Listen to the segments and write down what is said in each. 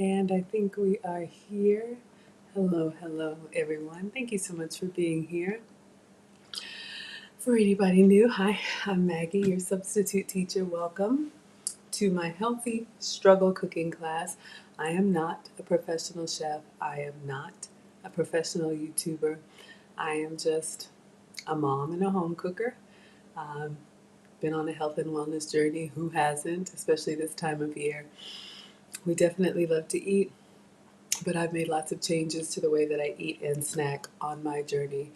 And I think we are here. Hello, hello, everyone. Thank you so much for being here. For anybody new, hi, I'm Maggie, your substitute teacher. Welcome to my healthy struggle cooking class. I am not a professional chef. I am not a professional YouTuber. I am just a mom and a home cooker. Um, been on a health and wellness journey. Who hasn't, especially this time of year? We definitely love to eat, but I've made lots of changes to the way that I eat and snack on my journey.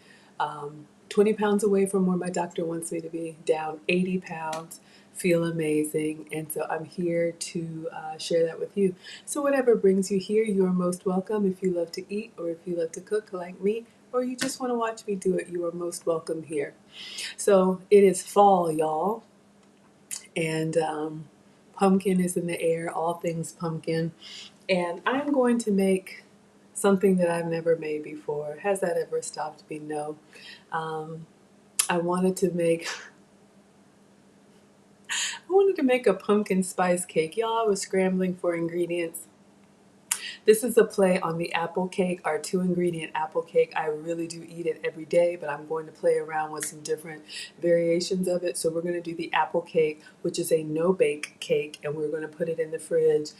20 pounds away from where my doctor wants me to be, down 80 pounds, feel amazing. And so I'm here to share that with you. So, whatever brings you here, you are most welcome. If you love to eat or if you love to cook like me, or you just want to watch me do it, you are most welcome here. So, it is fall, y'all, and pumpkin is in the air, all things pumpkin. And I'm going to make something that I've never made before. Has that ever stopped me? No. Um, I wanted to make I wanted to make a pumpkin spice cake. Y'all, I was scrambling for ingredients. This is a play on the apple cake, our 2-ingredient apple cake. I really do eat it every day, but I'm going to play around with some different variations of it. So we're going to do the apple cake, which is a no-bake cake, and we're going to put it in the fridge.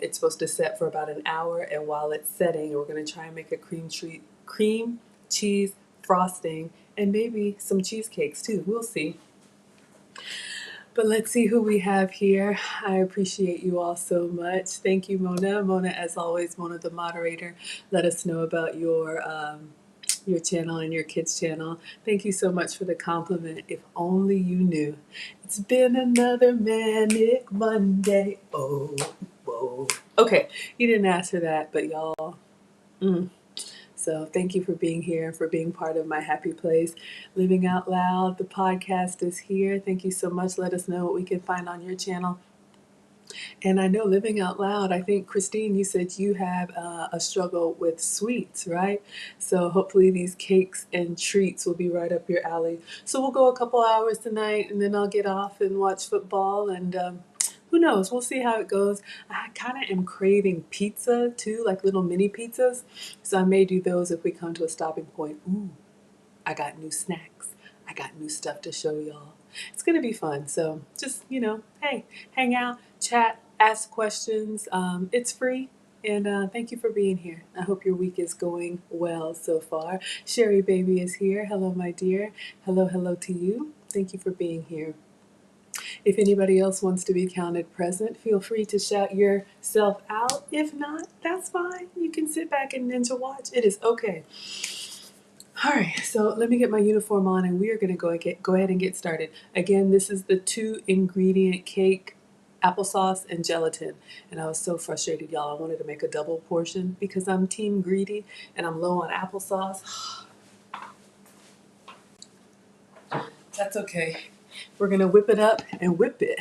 It's supposed to set for about an hour, and while it's setting, we're going to try and make a cream cheese frosting and maybe some cheesecakes too. We'll see. But let's see who we have here. I appreciate you all so much. Thank you, Mona. Mona, as always, Mona, the moderator. Let us know about your your channel and your kids' channel. Thank you so much for the compliment. If only you knew. It's been another manic Monday. Oh, whoa. Okay, you didn't ask for that, but y'all. So thank you for being here, for being part of my happy place. Living Out Loud, the podcast is here. Thank you so much. Let us know what we can find on your channel. And I know Living Out Loud, I think, Christine, you said you have a struggle with sweets, right? So hopefully these cakes and treats will be right up your alley. So we'll go a couple hours tonight, and then I'll get off and watch football. And who knows? We'll see how it goes. I kind of am craving pizza too, like little mini pizzas. So I may do those if we come to a stopping point. Ooh, I got new snacks. I got new stuff to show y'all. It's going to be fun. So just, hey, hang out, chat, ask questions. It's free. And thank you for being here. I hope your week is going well so far. Sherry Baby is here. Hello, my dear. Hello, hello to you. Thank you for being here. If anybody else wants to be counted present, feel free to shout yourself out. If not, that's fine. You can sit back and ninja watch. It is okay. All right, so let me get my uniform on and we are going to go ahead and get started. Again, this is the 2-ingredient cake, applesauce and gelatin. And I was so frustrated, y'all. I wanted to make a double portion because I'm team greedy and I'm low on applesauce. That's okay. We're going to whip it up and whip it.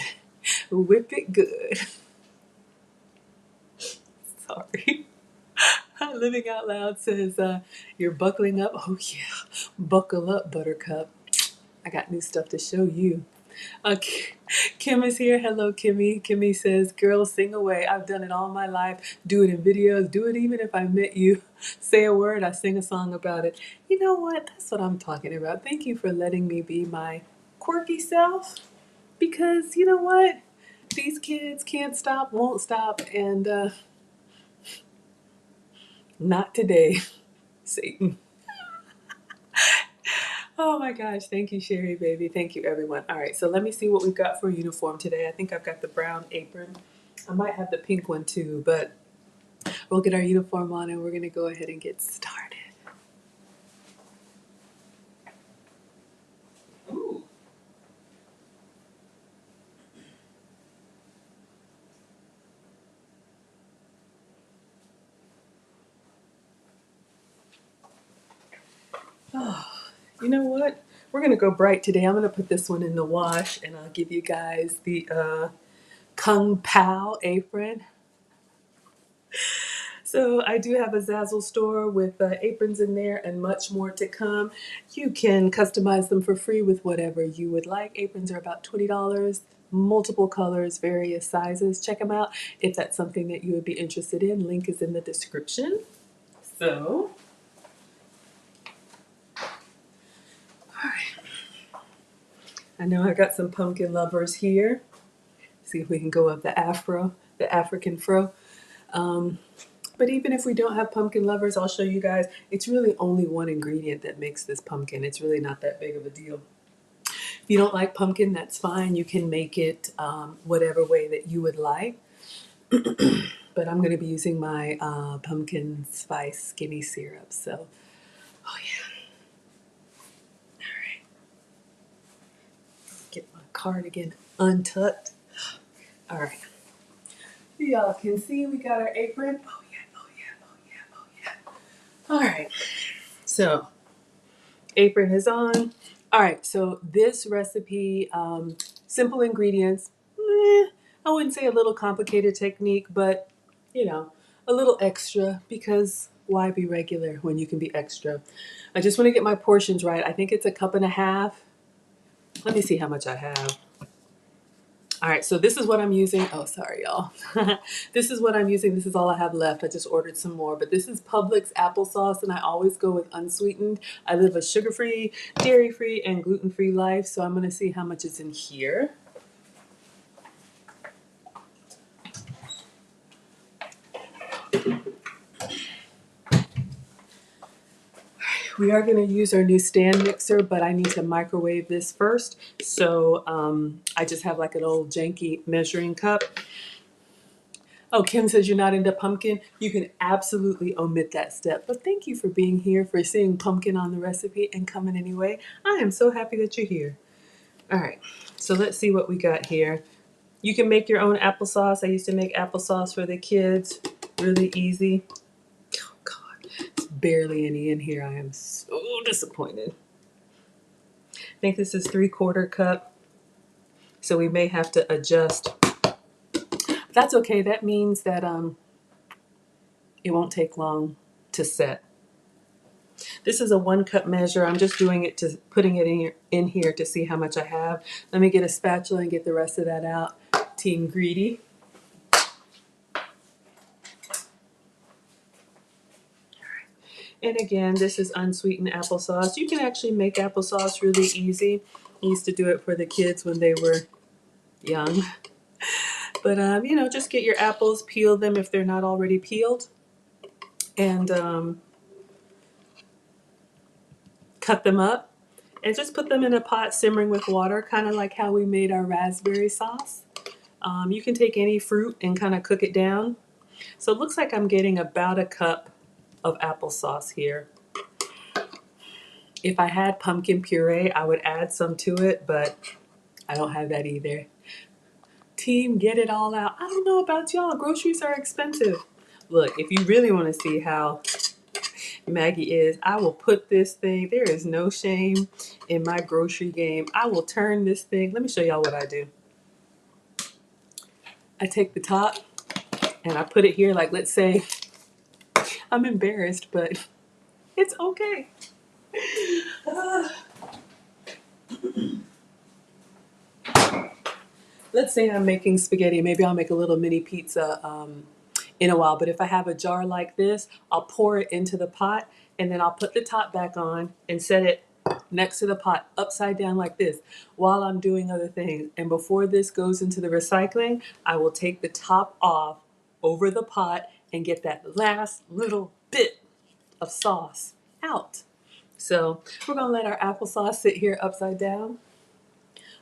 Whip it good. Sorry. Living Out Loud says, you're buckling up. Oh, yeah. Buckle up, Buttercup. I got new stuff to show you. Kim is here. Hello, Kimmy. Kimmy says, girl, sing away. I've done it all my life. Do it in videos. Do it even if I met you. Say a word. I sing a song about it. You know what? That's what I'm talking about. Thank you for letting me be my quirky self. Because you know what? These kids can't stop, won't stop, and not today, Satan. Oh my gosh, thank you, Sherry, baby. Thank you, everyone. All right, so let me see what we've got for uniform today. I think I've got the brown apron. I might have the pink one too, but we'll get our uniform on and we're going to go ahead and get started. Ooh. Oh, you know what? We're going to go bright today. I'm going to put this one in the wash and I'll give you guys the Kung Pao apron. So I do have a Zazzle store with aprons in there and much more to come. You can customize them for free with whatever you would like. Aprons are about $20, multiple colors, various sizes. Check them out if that's something that you would be interested in. Link is in the description. So, all right. I know I got some pumpkin lovers here. See if we can go up the African fro. But even if we don't have pumpkin lovers, I'll show you guys. It's really only one ingredient that makes this pumpkin. It's really not that big of a deal. If you don't like pumpkin, that's fine. You can make it whatever way that you would like. But I'm going to be using my pumpkin spice skinny syrup. So, oh yeah. All right. Get my cardigan untucked. All right. Y'all can see we got our apron. Oh yeah, oh yeah, oh yeah, oh yeah. All right. So, apron is on. All right, so this recipe, simple ingredients. I wouldn't say a little complicated technique, but a little extra because why be regular when you can be extra? I just want to get my portions right. I think it's 1.5 cups. Let me see how much I have. All right, so this is what I'm using. Oh, sorry, y'all. This is what I'm using. This is all I have left. I just ordered some more, but this is Publix applesauce, and I always go with unsweetened. I live a sugar-free, dairy-free, and gluten-free life, so I'm going to see how much is in here. We are going to use our new stand mixer, but I need to microwave this first. So I just have like an old janky measuring cup. Oh, Kim says you're not into pumpkin. You can absolutely omit that step. But thank you for being here, for seeing pumpkin on the recipe and coming anyway. I am so happy that you're here. All right, so let's see what we got here. You can make your own applesauce. I used to make applesauce for the kids. Really easy. Oh, God, there's barely any in here. I am so disappointed. I think this is 3/4 cup. So we may have to adjust. That's okay. That means that it won't take long to set. This is a 1 cup measure. I'm just doing it to putting it in here to see how much I have. Let me get a spatula and get the rest of that out. Team Greedy. And again, this is unsweetened applesauce. You can actually make applesauce really easy. I used to do it for the kids when they were young. But, just get your apples, peel them if they're not already peeled, and cut them up. And just put them in a pot simmering with water, kind of like how we made our raspberry sauce. You can take any fruit and kind of cook it down. So it looks like I'm getting about a cup of applesauce here. If I had pumpkin puree, I would add some to it, but I don't have that either. Team, get it all out. I don't know about y'all. Groceries are expensive. Look, if you really want to see how Maggie is, I will put this thing. There is no shame in my grocery game. I will turn this thing. Let me show y'all what I do. I take the top and I put it here. Like, let's say I'm embarrassed, but it's okay. Let's say I'm making spaghetti. Maybe I'll make a little mini pizza in a while. But if I have a jar like this, I'll pour it into the pot and then I'll put the top back on and set it next to the pot upside down like this while I'm doing other things. And before this goes into the recycling, I will take the top off over the pot and get that last little bit of sauce out. So we're gonna let our applesauce sit here upside down.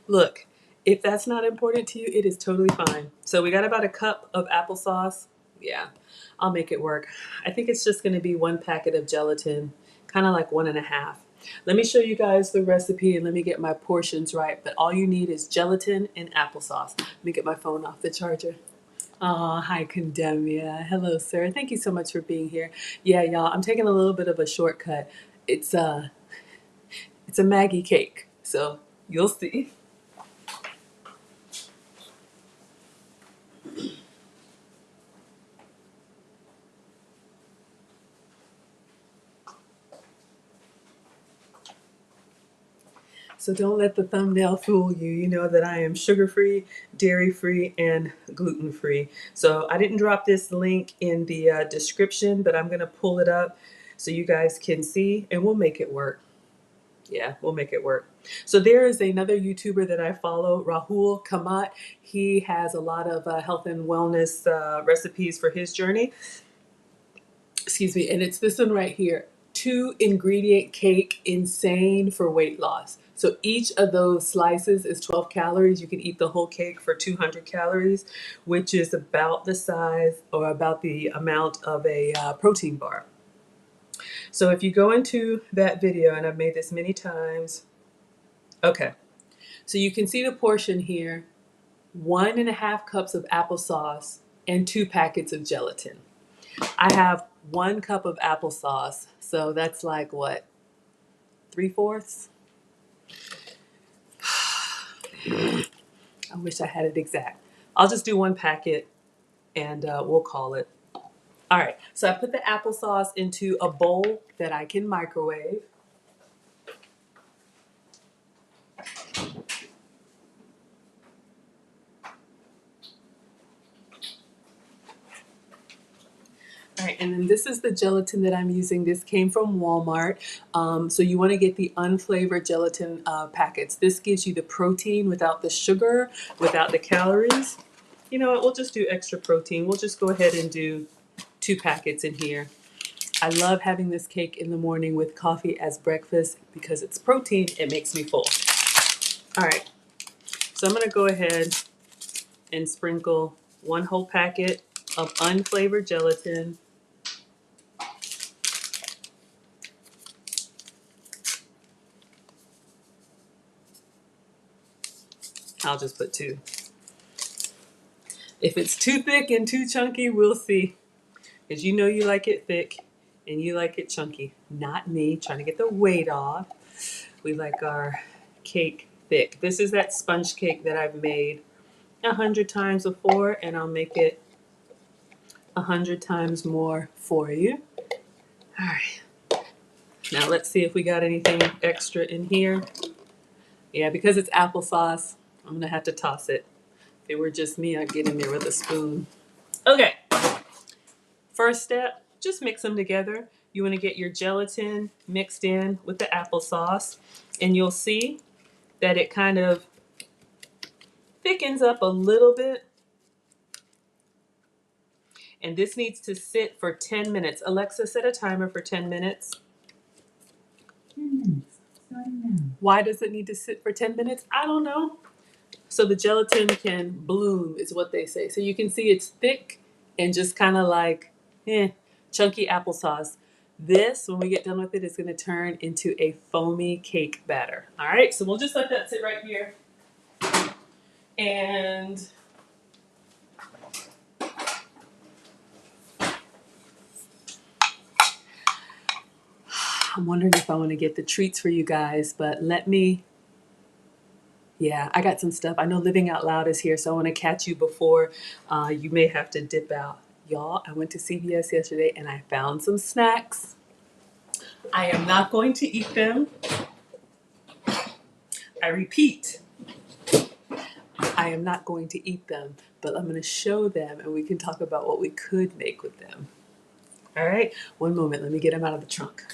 Look, if that's not important to you, it is totally fine. So we got about a cup of applesauce. Yeah, I'll make it work. I think it's just gonna be 1 packet of gelatin, kind of like 1.5. Let me show you guys the recipe and let me get my portions right. But all you need is gelatin and applesauce. Let me get my phone off the charger. Oh, hi, Condemnia. Hello, sir. Thank you so much for being here. Yeah, y'all, I'm taking a little bit of a shortcut. It's a Maggie cake, so you'll see. So don't let the thumbnail fool you. You know that I am sugar-free, dairy-free, and gluten-free. So I didn't drop this link in the description, but I'm going to pull it up so you guys can see, and we'll make it work. Yeah, we'll make it work. So there is another YouTuber that I follow, Rahul Kamat. He has a lot of health and wellness recipes for his journey. Excuse me, and it's this one right here. 2-ingredient cake, insane for weight loss. So each of those slices is 12 calories. You can eat the whole cake for 200 calories, which is about the size or about the amount of a protein bar. So if you go into that video, and I've made this many times, okay. So you can see the portion here, 1.5 cups of applesauce and 2 packets of gelatin. I have 1 cup of applesauce, so that's like what, 3/4? I wish I had it exact. I'll just do 1 packet and we'll call it. All right, so I put the applesauce into a bowl that I can microwave. All right, and then this is the gelatin that I'm using. This came from Walmart. So you want to get the unflavored gelatin packets. This gives you the protein without the sugar, without the calories. You know what, we'll just do extra protein. We'll just go ahead and do 2 packets in here. I love having this cake in the morning with coffee as breakfast because it's protein, it makes me full. All right, so I'm gonna go ahead and sprinkle 1 whole packet of unflavored gelatin. I'll just put 2. If it's too thick and too chunky, we'll see. Because you know you like it thick and you like it chunky. Not me, trying to get the weight off. We like our cake thick. This is that sponge cake that I've made 100 times before, and I'll make it 100 times more for you. All right. Now let's see if we got anything extra in here. Yeah, because it's applesauce, I'm gonna have to toss it. If it were just me, I'd get in there with a spoon. Okay. First step, just mix them together. You want to get your gelatin mixed in with the applesauce, and you'll see that it kind of thickens up a little bit. And this needs to sit for 10 minutes. Alexa, set a timer for 10 minutes. 10 minutes, starting now. Why does it need to sit for 10 minutes? I don't know. So the gelatin can bloom, is what they say. So you can see it's thick and just kind of like chunky applesauce. This, when we get done with it, is going to turn into a foamy cake batter. All right, so we'll just let that sit right here. And I'm wondering if I want to get the treats for you guys, but yeah, I got some stuff. I know Living Out Loud is here, so I want to catch you before you may have to dip out. Y'all, I went to CVS yesterday and I found some snacks. I am not going to eat them. I repeat, I am not going to eat them, but I'm going to show them and we can talk about what we could make with them. All right, one moment. Let me get them out of the trunk.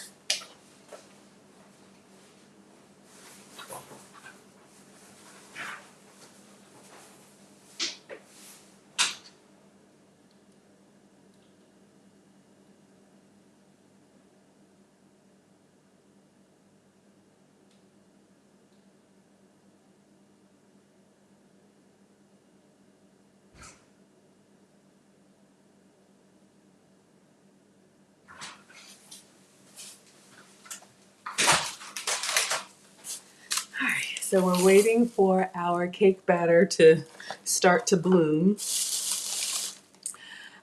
So we're waiting for our cake batter to start to bloom.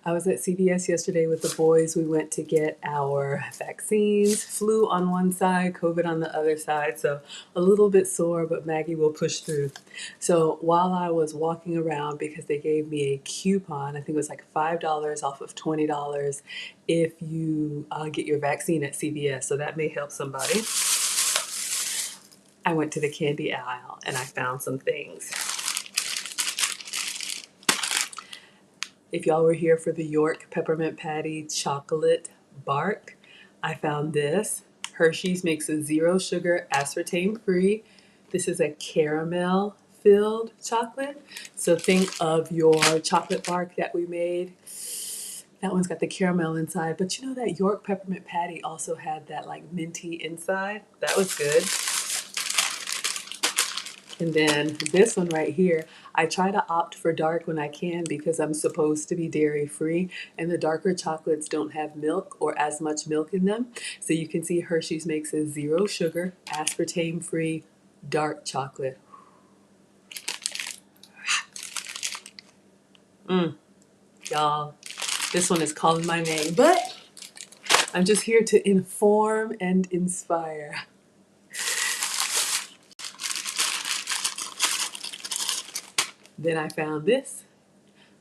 I was at CVS yesterday with the boys. We went to get our vaccines, flu on one side, COVID on the other side. So a little bit sore, but Maggie will push through. So while I was walking around, because they gave me a coupon, I think it was like $5 off of $20 if you get your vaccine at CVS. So that may help somebody. I went to the candy aisle and I found some things. If y'all were here for the York Peppermint Patty chocolate bark, I found this. Hershey's makes a 0 sugar, aspartame free. This is a caramel filled chocolate. So think of your chocolate bark that we made. That one's got the caramel inside, but you know that York Peppermint Patty also had that like minty inside. That was good. And then this one right here, I try to opt for dark when I can because I'm supposed to be dairy free, and the darker chocolates don't have milk or as much milk in them. So you can see Hershey's makes a 0 sugar, aspartame free dark chocolate. Y'all, this one is calling my name, but I'm just here to inform and inspire. Then I found this.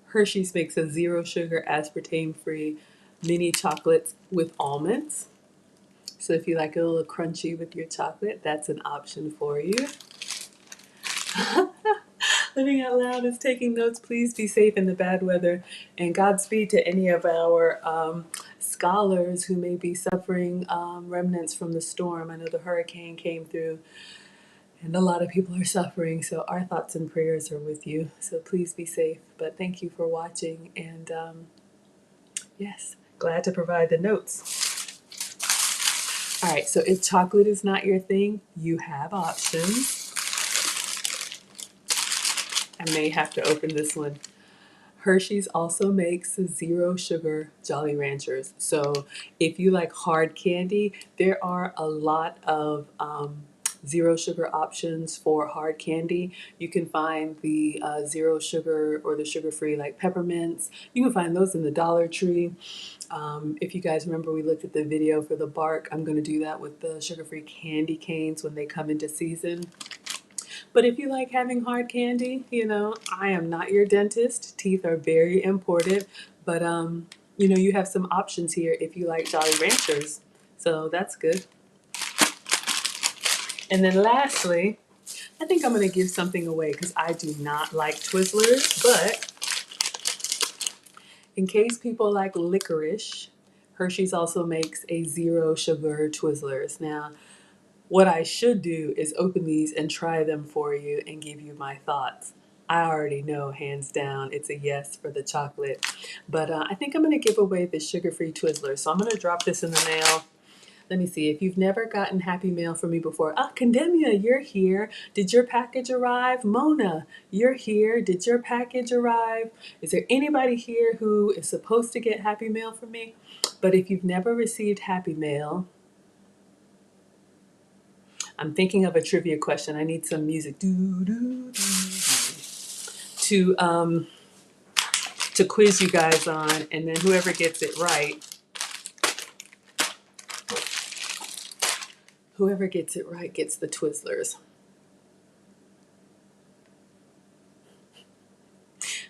Hershey's makes a 0 sugar, aspartame free mini chocolates with almonds. So if you like it a little crunchy with your chocolate, that's an option for you. Living Out Loud is taking notes. Please be safe in the bad weather, and Godspeed to any of our scholars who may be suffering remnants from the storm. I know the hurricane came through and a lot of people are suffering, so our thoughts and prayers are with you. So please be safe. But thank you for watching, and yes, glad to provide the notes. All right, so if chocolate is not your thing, you have options. I may have to open this one. Hershey's also makes zero sugar Jolly Ranchers. So if you like hard candy, there are a lot of zero sugar options for hard candy. You can find the zero sugar or the sugar free like peppermints. You can find those in the Dollar Tree. If you guys remember, we looked at the video for the bark. I'm going to do that with the sugar free candy canes when they come into season. But if you like having hard candy, I am not your dentist. Teeth are very important. But, you have some options here if you like Jolly Ranchers. So that's good. And then lastly, I think I'm going to give something away because I do not like Twizzlers. But in case people like licorice, Hershey's also makes a zero sugar Twizzlers. Now, what I should do is open these and try them for you and give you my thoughts. I already know, hands down, it's a yes for the chocolate. But I think I'm going to give away the sugar-free Twizzlers. So I'm going to drop this in the mail. Let me see. If you've never gotten Happy Mail from me before, Condemnia, you're here. Did your package arrive? Mona, you're here. Did your package arrive? Is there anybody here who is supposed to get Happy Mail from me? But if you've never received Happy Mail, I'm thinking of a trivia question. I need some music to to quiz you guys on, and then whoever gets it right, gets the Twizzlers.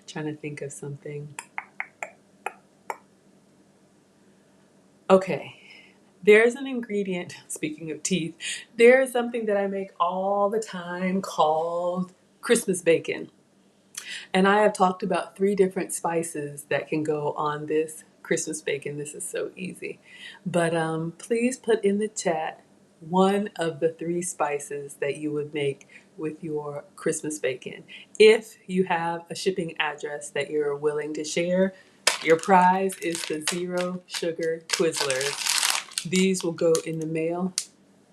Trying to think of something. Okay. There's an ingredient, speaking of teeth, there's something that I make all the time called Christmas bacon. And I have talked about 3 different spices that can go on this Christmas bacon. This is so easy. But please put in the chat one of the 3 spices that you would make with your Christmas bacon. If you have a shipping address that you're willing to share, your prize is the zero sugar Twizzlers. These will go in the mail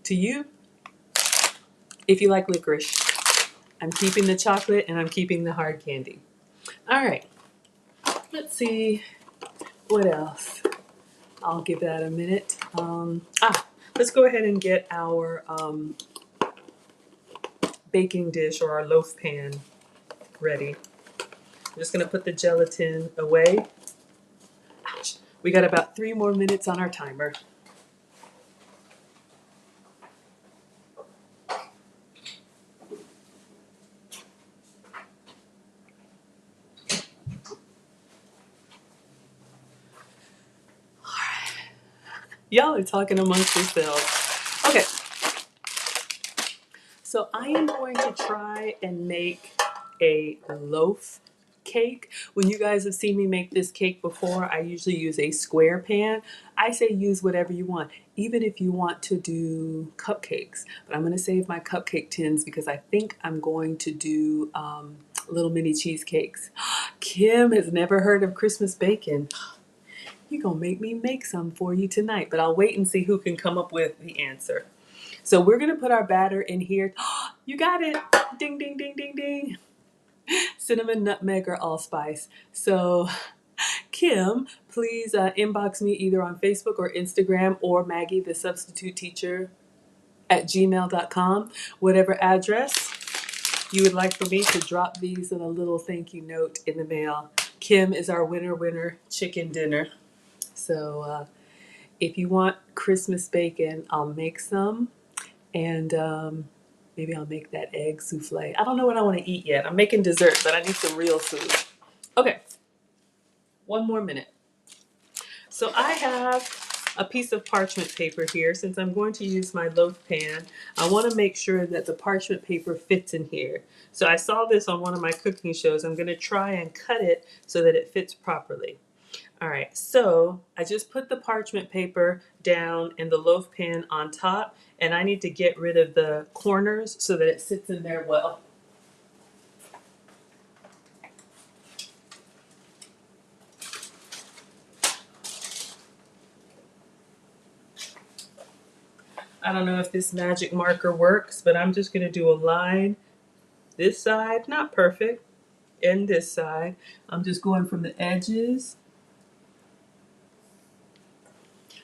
to you if you like licorice. I'm keeping the chocolate and I'm keeping the hard candy. All right, let's see what else. I'll give that a minute. Let's go ahead and get our baking dish or our loaf pan ready. I'm just gonna put the gelatin away. Ouch. We got about 3 more minutes on our timer. Y'all are talking amongst yourselves. Okay, so I am going to try and make a loaf cake. When you guys have seen me make this cake before, I usually use a square pan. I say use whatever you want, even if you want to do cupcakes. But I'm going to save my cupcake tins because I think I'm going to do little mini cheesecakes. Kim has never heard of Christmas bacon. You're going to make me make some for you tonight, but I'll wait and see who can come up with the answer. So we're going to put our batter in here. You got it. Ding, ding, ding, ding, ding. Cinnamon, nutmeg, or allspice. So Kim, please inbox me either on Facebook or Instagram, or Maggie, the substitute teacher at gmail.com. Whatever address you would like for me to drop these in a little thank you note in the mail. Kim is our winner chicken dinner. So if you want Christmas bacon, I'll make some. And maybe I'll make that egg souffle. I don't know what I want to eat yet. I'm making dessert, but I need some real food. Okay, 1 more minute. So I have a piece of parchment paper here. Since I'm going to use my loaf pan, I want to make sure that the parchment paper fits in here. So I saw this on one of my cooking shows. I'm going to try and cut it so that it fits properly. All right, so I just put the parchment paper down and the loaf pan on top, and I need to get rid of the corners so that it sits in there well. I don't know if this magic marker works, but I'm just gonna do a line this side, not perfect, and this side. I'm just going from the edges.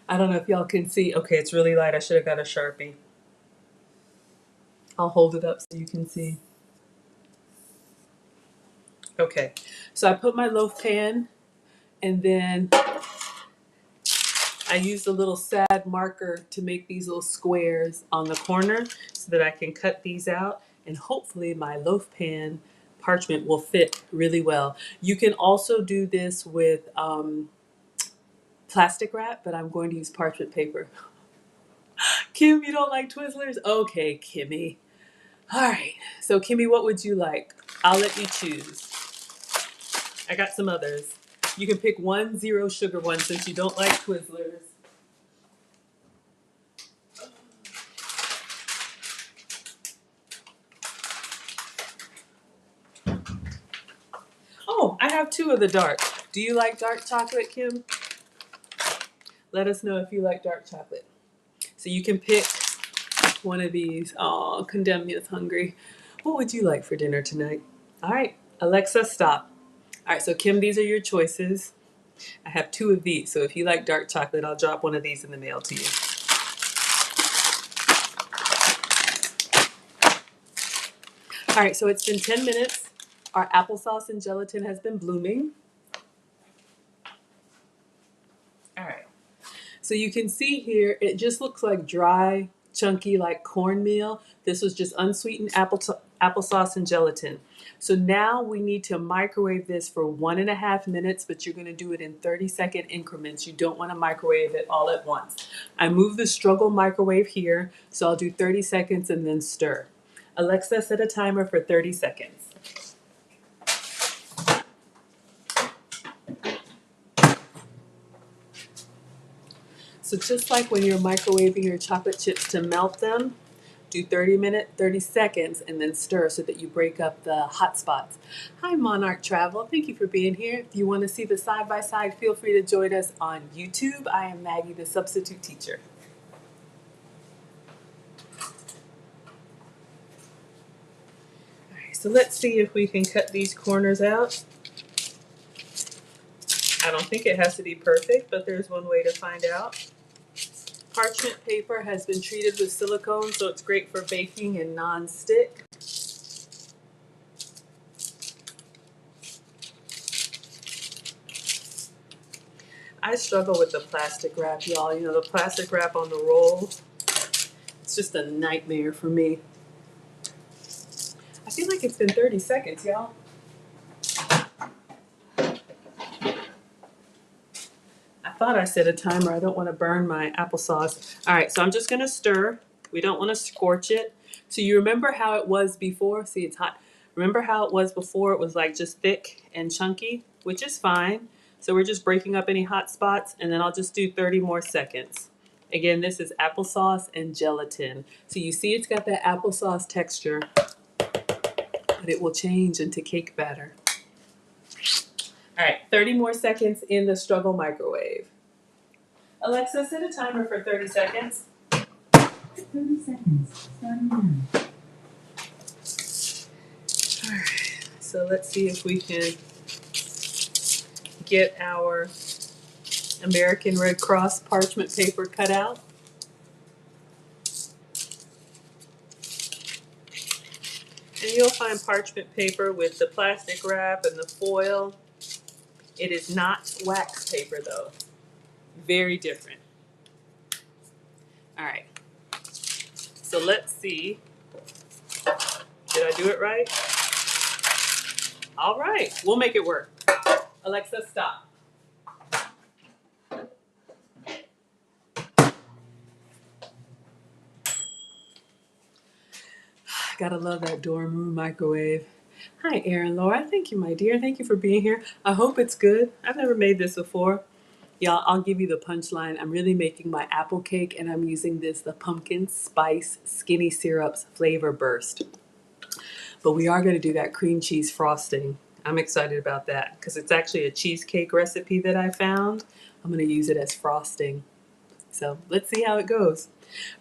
I don't know if y'all can see. Okay, it's really light. I should have got a Sharpie. I'll hold it up so you can see. Okay, so I put my loaf pan, and then I used a little sad marker to make these little squares on the corner so that I can cut these out, and hopefully my loaf pan parchment will fit really well. You can also do this with plastic wrap, but I'm going to use parchment paper. Kim, you don't like Twizzlers? Okay, Kimmy. All right. So, Kimmy, what would you like? I'll let you choose. I got some others. You can pick one zero sugar one since you don't like Twizzlers. Oh, I have two of the dark. Do you like dark chocolate, Kim? Let us know if you like dark chocolate. So you can pick one of these. Oh, Condemn Me is hungry. What would you like for dinner tonight? All right, Alexa, stop. All right, so Kim, these are your choices. I have two of these, so if you like dark chocolate, I'll drop one of these in the mail to you. All right, so it's been 10 minutes. Our applesauce and gelatin has been blooming. All right, so you can see here, it just looks like dry, chunky, like cornmeal. This was just unsweetened applesauce and gelatin. So now we need to microwave this for 1.5 minutes, but you're gonna do it in 30-second increments. You don't wanna microwave it all at once. I moved the struggle microwave here, so I'll do 30 seconds and then stir. Alexa, set a timer for 30 seconds. So just like when you're microwaving your chocolate chips to melt them, do 30 seconds, and then stir so that you break up the hot spots. Hi, Monarch Travel. Thank you for being here. If you want to see the side-by-side, feel free to join us on YouTube. I am Maggie, the substitute teacher. All right, so let's see if we can cut these corners out. I don't think it has to be perfect, but there's one way to find out. Parchment paper has been treated with silicone, so it's great for baking and non-stick. I struggle with the plastic wrap, y'all. You know, the plastic wrap on the roll, it's just a nightmare for me. I feel like it's been 30 seconds, y'all. I thought I set a timer. I don't want to burn my applesauce. All right, so I'm just going to stir. We don't want to scorch it. So you remember how it was before? See, it's hot. Remember how it was before? It was like just thick and chunky, which is fine. So we're just breaking up any hot spots, and then I'll just do 30 more seconds. Again, this is applesauce and gelatin. So you see it's got that applesauce texture, but it will change into cake batter. All right, 30 more seconds in the struggle microwave. Alexa, set a timer for 30 seconds. 30 seconds, starting now. All right, so let's see if we can get our American Red Cross parchment paper cut out. And you'll find parchment paper with the plastic wrap and the foil. It is not wax paper though. Very different. All right, so let's see. Did I do it right? All right, we'll make it work. Alexa, stop. Gotta love that dorm room microwave. Hi, Erin Laura. Thank you, my dear. Thank you for being here. I hope it's good. I've never made this before. Y'all, I'll give you the punchline. I'm really making my apple cake, and I'm using the pumpkin spice skinny syrups flavor burst. But we are going to do that cream cheese frosting. I'm excited about that because it's actually a cheesecake recipe that I found. I'm going to use it as frosting. So let's see how it goes.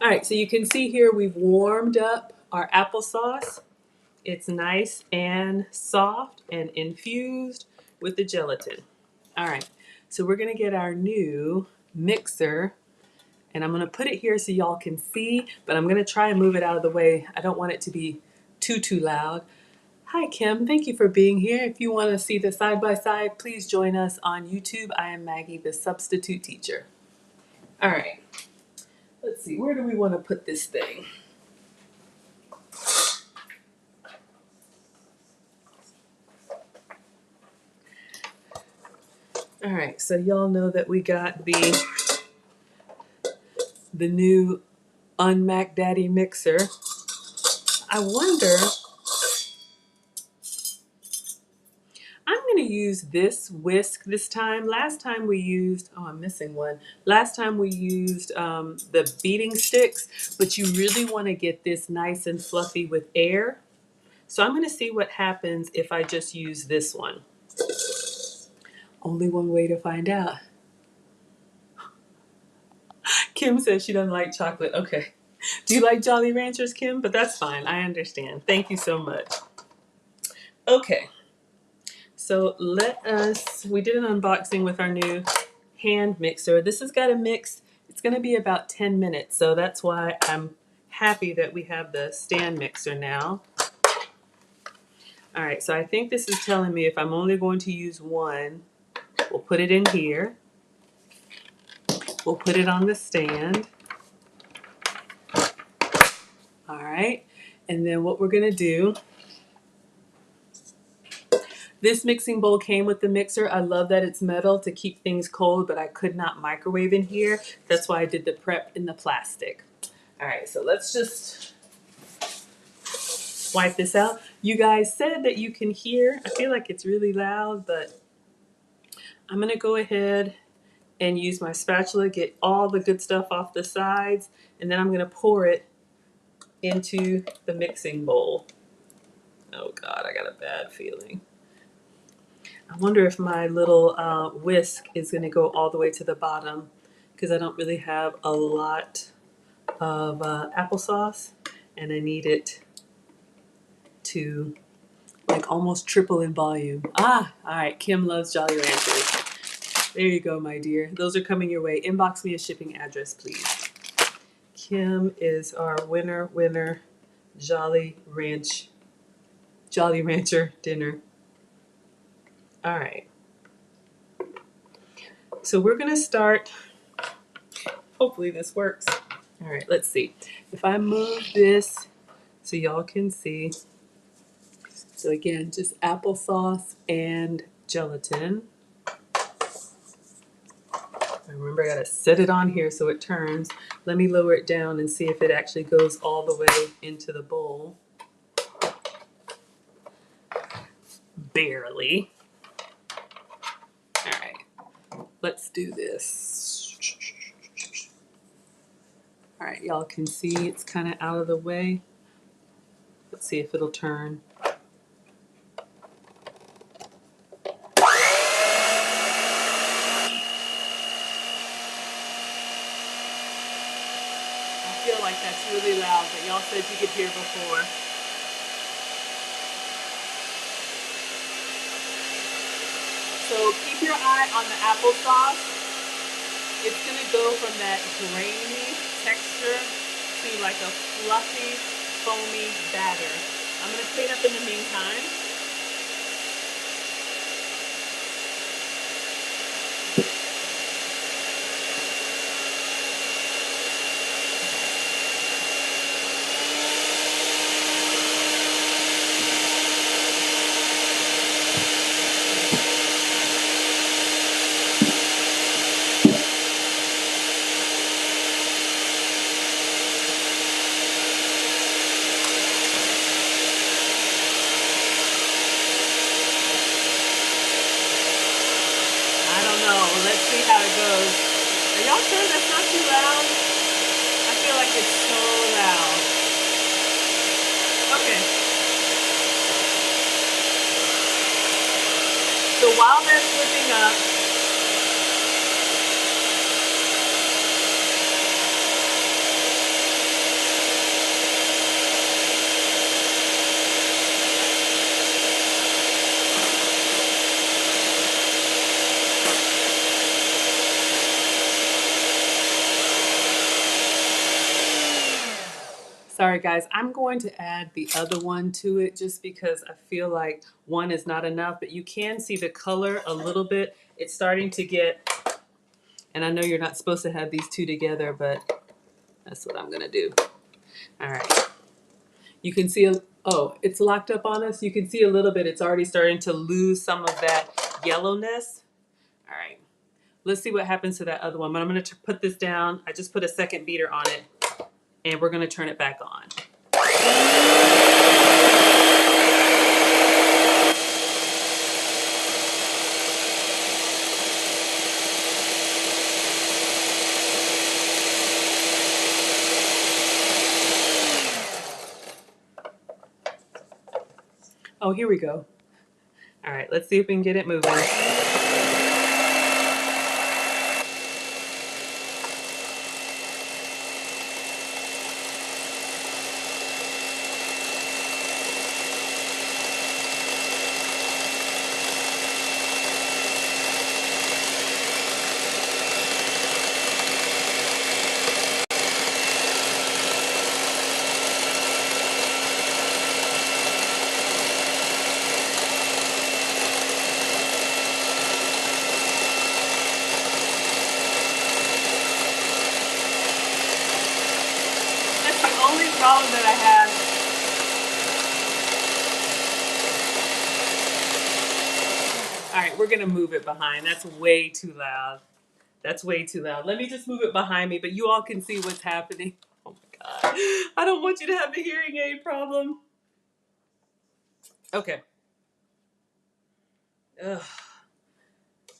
All right, so you can see here we've warmed up our applesauce. It's nice and soft and infused with the gelatin. All right, so we're gonna get our new mixer, and I'm gonna put it here so y'all can see, but I'm gonna try and move it out of the way. I don't want it to be too loud. Hi Kim, thank you for being here. If you wanna see the side by side, please join us on YouTube. I am Maggie, the substitute teacher. All right, let's see, where do we wanna put this thing? All right, so y'all know that we got the new Unmac Daddy mixer. I wonder, I'm gonna use this whisk this time. Last time we used, oh, I'm missing one. Last time we used the beating sticks, but you really wanna get this nice and fluffy with air. So I'm gonna see what happens if I just use this one. Only one way to find out. Kim says she doesn't like chocolate. Okay. Do you like Jolly Ranchers, Kim? But that's fine. I understand. Thank you so much. Okay. So we did an unboxing with our new hand mixer. This has got a mix. It's going to be about 10 minutes. So that's why I'm happy that we have the stand mixer now. All right. So I think this is telling me if I'm only going to use one, we'll put it in here. We'll put it on the stand. All right. And then what we're going to do, this mixing bowl came with the mixer. I love that it's metal to keep things cold, but I could not microwave in here. That's why I did the prep in the plastic. All right, so let's just wipe this out. You guys said that you can hear. I feel like it's really loud, but I'm gonna go ahead and use my spatula, get all the good stuff off the sides, and then I'm gonna pour it into the mixing bowl. Oh God, I got a bad feeling. I wonder if my little whisk is gonna go all the way to the bottom because I don't really have a lot of applesauce and I need it to like almost triple in volume. All right, Kim loves Jolly Ranchers. There you go, my dear. Those are coming your way. Inbox me a shipping address, please. Kim is our winner Jolly Rancher dinner. All right. So we're gonna start, hopefully this works. All right, let's see. If I move this so y'all can see. So again, just applesauce and gelatin. Remember, I gotta set it on here so it turns. Let me lower it down and see if it actually goes all the way into the bowl. Barely. All right, let's do this. All right, y'all can see it's kind of out of the way. Let's see if it'll turn. I feel like that's really loud, but y'all said you could hear before. So keep your eye on the applesauce. It's gonna go from that grainy texture to like a fluffy, foamy batter. I'm gonna clean up in the meantime. I don't know. Let's see how it goes. Are y'all sure that's not too loud? I feel like it's so loud. Okay. So while that's whipping up, Sorry guys, I'm going to add the other one to it just because I feel like one is not enough, but you can see the color a little bit. It's starting to get, and I know you're not supposed to have these two together, but that's what I'm gonna do. All right. You can see, oh, it's locked up on us. You can see a little bit. It's already starting to lose some of that yellowness. All right. Let's see what happens to that other one. But I'm going to put this down. I just put a second beater on it, and we're going to turn it back on. Oh, here we go. All right, let's see if we can get it moving. That's the only problem that I have. All right, we're going to move it behind. That's way too loud. That's way too loud. Let me just move it behind me, but you all can see what's happening. Oh my God. I don't want you to have a hearing aid problem. Okay. Ugh.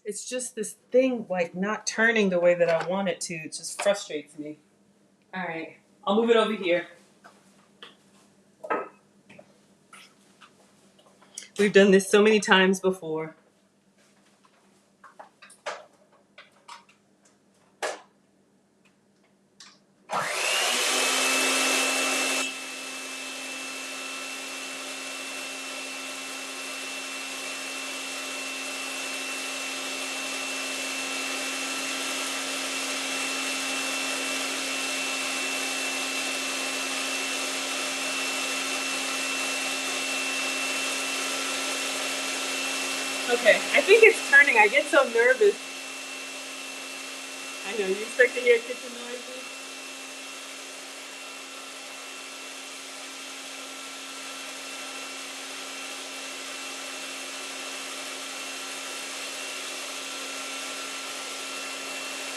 It's just this thing like not turning the way that I want it to. It just frustrates me. All right. I'll move it over here. We've done this so many times before. Okay, I think it's turning. I get so nervous. I know, you expect to hear kitchen noises?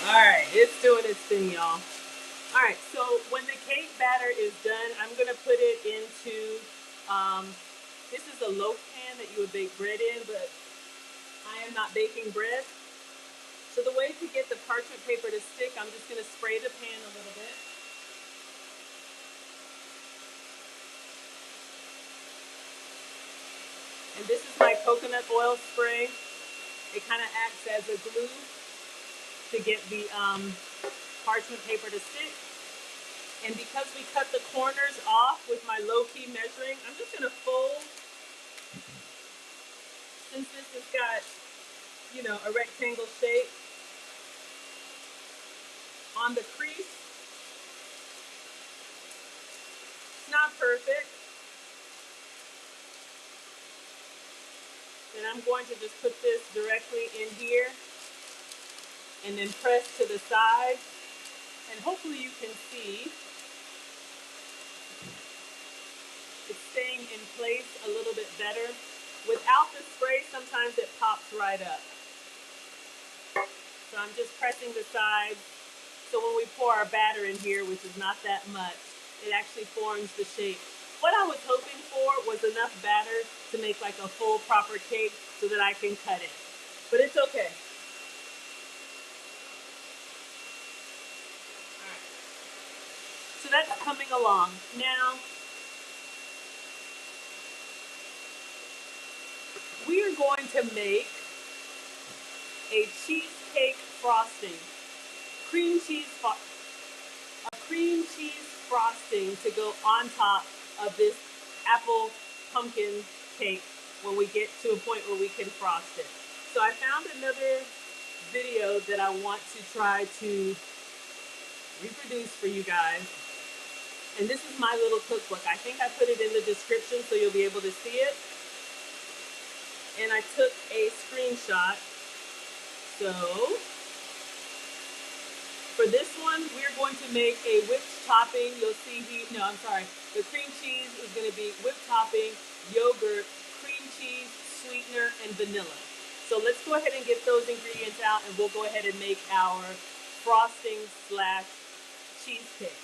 All right, it's doing its thing, y'all. All right, so when the cake batter is done, I'm gonna put it into, this is a loaf pan that you would bake bread in, but I am not baking bread. So the way to get the parchment paper to stick, I'm just gonna spray the pan a little bit. And this is my coconut oil spray. It kind of acts as a glue to get the parchment paper to stick. And because we cut the corners off with my low-key measuring, I'm just gonna fold, since this has got, you know, a rectangle shape, on the crease. It's not perfect. And I'm going to just put this directly in here and then press to the side. And hopefully you can see it's staying in place a little bit better. Without the spray, sometimes it pops right up. So I'm just pressing the sides. So when we pour our batter in here, which is not that much, it actually forms the shape. What I was hoping for was enough batter to make like a full proper cake so that I can cut it. But it's okay. All right. So that's coming along. Now, we are going to make a cheesecake frosting. A cream cheese frosting to go on top of this apple pumpkin cake when we get to a point where we can frost it. So I found another video that I want to try to reproduce for you guys. And this is my little cookbook. I think I put it in the description so you'll be able to see it. And I took a screenshot. So for this one, we're going to make a whipped topping. You'll see the cream cheese is going to be whipped topping, yogurt, cream cheese, sweetener, and vanilla. So let's go ahead and get those ingredients out, and we'll go ahead and make our frosting slash cheesecake.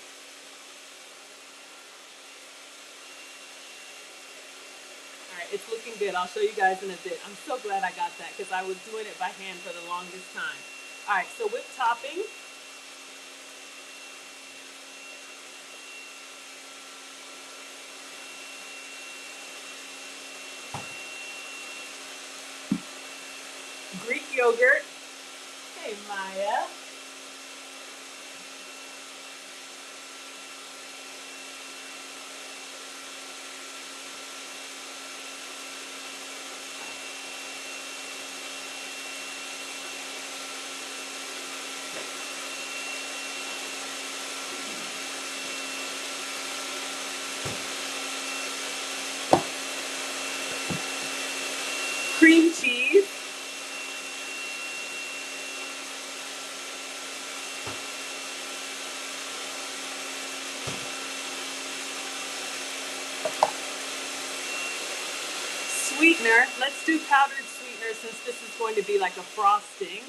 All right, it's looking good. I'll show you guys in a bit. I'm so glad I got that because I was doing it by hand for the longest time. All right, so whipped topping. Greek yogurt. Hey, Maya. Cream cheese. Sweetener. Let's do powdered sweetener since this is going to be like a frosting.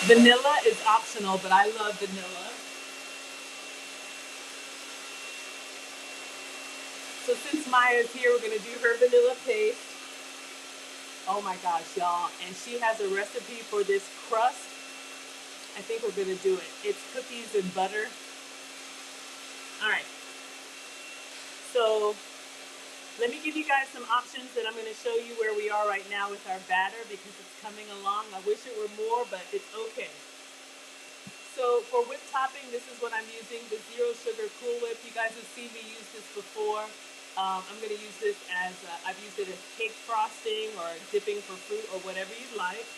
Vanilla is optional, but I love vanilla. So since Maya's here, we're going to do her vanilla paste. Oh my gosh, y'all. And she has a recipe for this crust. I think we're going to do it. It's cookies and butter. All right. So let me give you guys some options, and I'm going to show you where we are right now with our batter because it's coming along. I wish it were more, but it's okay. So for whipped topping, this is what I'm using, the zero sugar Cool Whip. You guys have seen me use this before. I'm going to use this as, I've used it as cake frosting or dipping for fruit or whatever you like.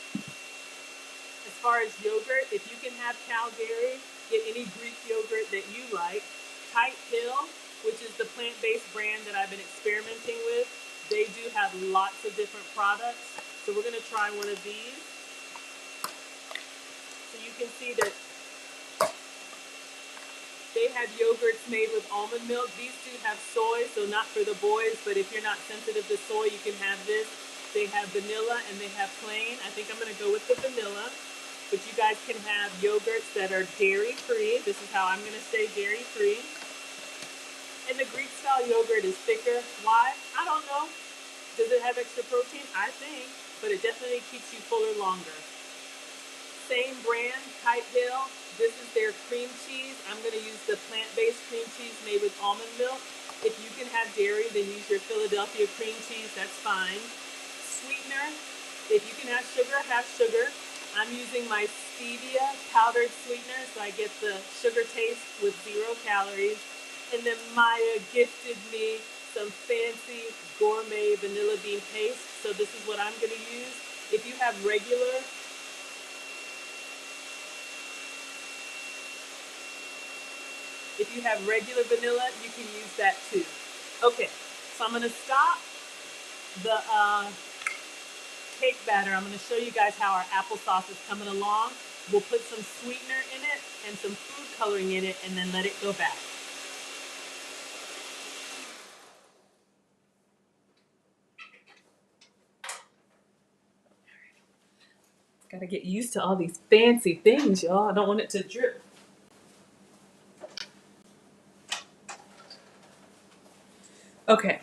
As far as yogurt, if you can have cow dairy, get any Greek yogurt that you like. Kite Hill, which is the plant-based brand that I've been experimenting with. They do have lots of different products. So we're going to try one of these. So you can see that they have yogurts made with almond milk. These do have soy, so not for the boys, but if you're not sensitive to soy, you can have this. They have vanilla and they have plain. I think I'm going to go with the vanilla. But you guys can have yogurts that are dairy-free. This is how I'm going to say dairy-free. And the Greek style yogurt is thicker. Why? I don't know. Does it have extra protein? I think. But it definitely keeps you fuller longer. Same brand, Kite Hill. This is their cream cheese. I'm going to use the plant-based cream cheese made with almond milk. If you can have dairy, then use your Philadelphia cream cheese. That's fine. Sweetener. If you can have sugar, have sugar. I'm using my stevia powdered sweetener, so I get the sugar taste with 0 calories. And then Maya gifted me some fancy gourmet vanilla bean paste. So this is what I'm going to use. If you have regular vanilla, you can use that too. Okay, so I'm going to stop the cake batter. I'm going to show you guys how our applesauce is coming along. We'll put some sweetener in it and some food coloring in it and then let it go back. Gotta get used to all these fancy things, y'all. I don't want it to drip. Okay,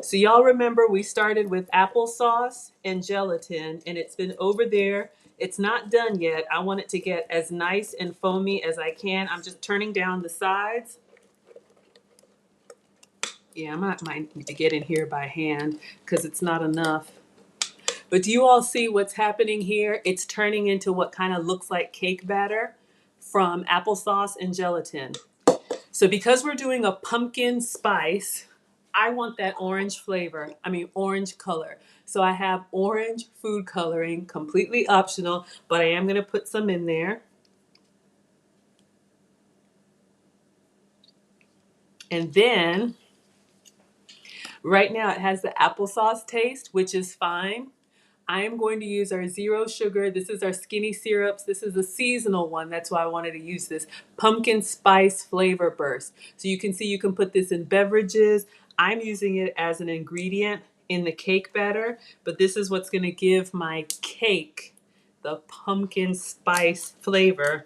So y'all remember we started with applesauce and gelatin, and it's been over there. It's not done yet. I want it to get as nice and foamy as I can. I'm just turning down the sides. Yeah, I might need to get in here by hand because it's not enough. But do you all see what's happening here? It's turning into what kind of looks like cake batter from applesauce and gelatin. So because we're doing a pumpkin spice, I want that orange flavor, orange color. So I have orange food coloring, completely optional, but I am gonna put some in there. And then, right now it has the applesauce taste, which is fine. I am going to use our zero sugar. This is our skinny syrups. This is a seasonal one. That's why I wanted to use this pumpkin spice flavor burst. So you can see you can put this in beverages. I'm using it as an ingredient in the cake batter, but this is what's going to give my cake the pumpkin spice flavor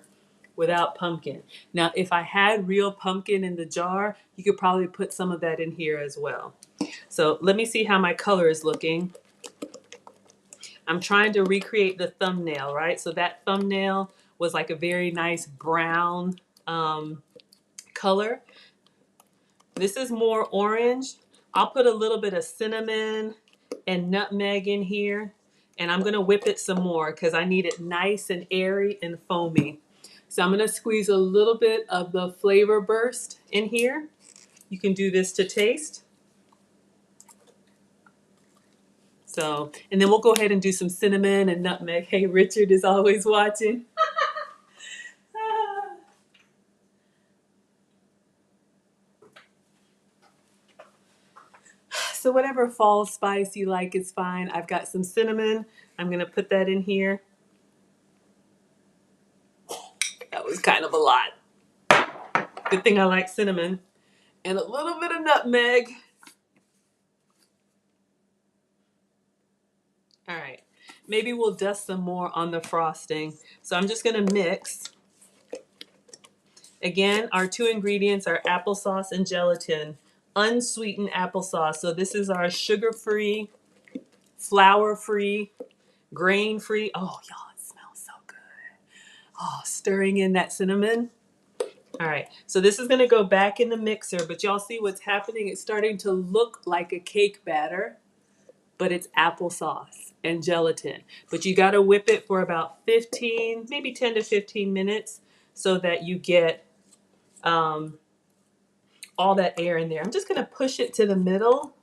without pumpkin. Now, if I had real pumpkin in the jar, you could probably put some of that in here as well. So let me see how my color is looking. I'm trying to recreate the thumbnail, right? So that thumbnail was like a very nice brown color. This is more orange. I'll put a little bit of cinnamon and nutmeg in here, and I'm gonna whip it some more because I need it nice and airy and foamy. So I'm gonna squeeze a little bit of the flavor burst in here. You can do this to taste. So, and then we'll go ahead and do some cinnamon and nutmeg. Hey, Richard is always watching. So whatever fall spice you like is fine. I've got some cinnamon. I'm gonna put that in here. That was kind of a lot. Good thing I like cinnamon. And a little bit of nutmeg. All right, maybe we'll dust some more on the frosting. So I'm just gonna mix. Again, our two ingredients are applesauce and gelatin. Unsweetened applesauce. So this is our sugar-free, flour-free, grain-free. Oh, y'all, it smells so good. Oh, stirring in that cinnamon. All right, so this is gonna go back in the mixer, but y'all see what's happening? It's starting to look like a cake batter, but it's applesauce and gelatin. But you gotta whip it for about 15, maybe 10 to 15 minutes so that you get all that air in there. I'm just gonna push it to the middle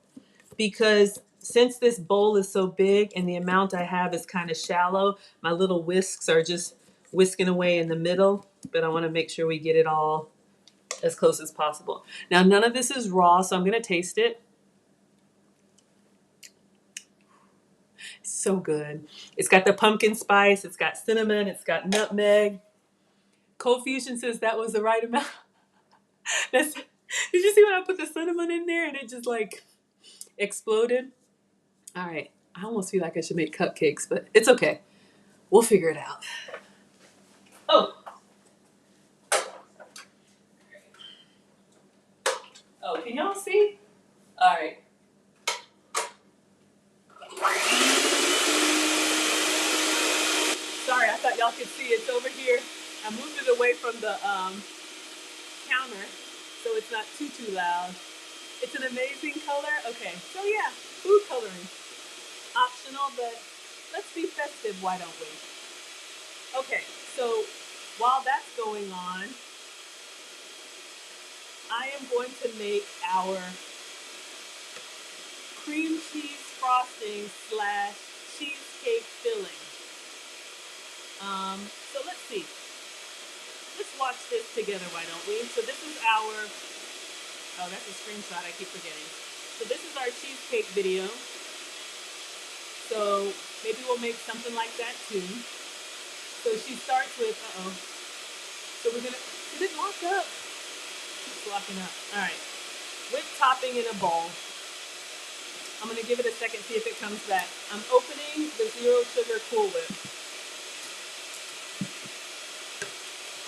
because since this bowl is so big and the amount I have is kind of shallow, my little whisks are just whisking away in the middle, but I wanna make sure we get it all as close as possible. Now, none of this is raw, so I'm gonna taste it. It's so good. It's got the pumpkin spice, it's got cinnamon, it's got nutmeg. Cold Fusion says that was the right amount. Did you see when I put the cinnamon in there and it just like exploded? All right, I almost feel like I should make cupcakes, but it's okay. We'll figure it out. Oh, can y'all see? All right. Sorry, I thought y'all could see. It's over here. I moved it away from the counter so it's not too loud. It's an amazing color. Okay, so yeah, food coloring. Optional, but let's be festive, why don't we? Okay, so while that's going on, I am going to make our cream cheese frosting slash cheesecake filling. So let's see. Let's watch this together, why don't we? So this is our, oh, that's a screenshot, I keep forgetting. So this is our cheesecake video. So maybe we'll make something like that too. So she starts with, So we're gonna, did it lock up? It's locking up. All right. Whipped topping in a bowl. I'm gonna give it a second, see if it comes back. I'm opening the zero sugar Cool Whip.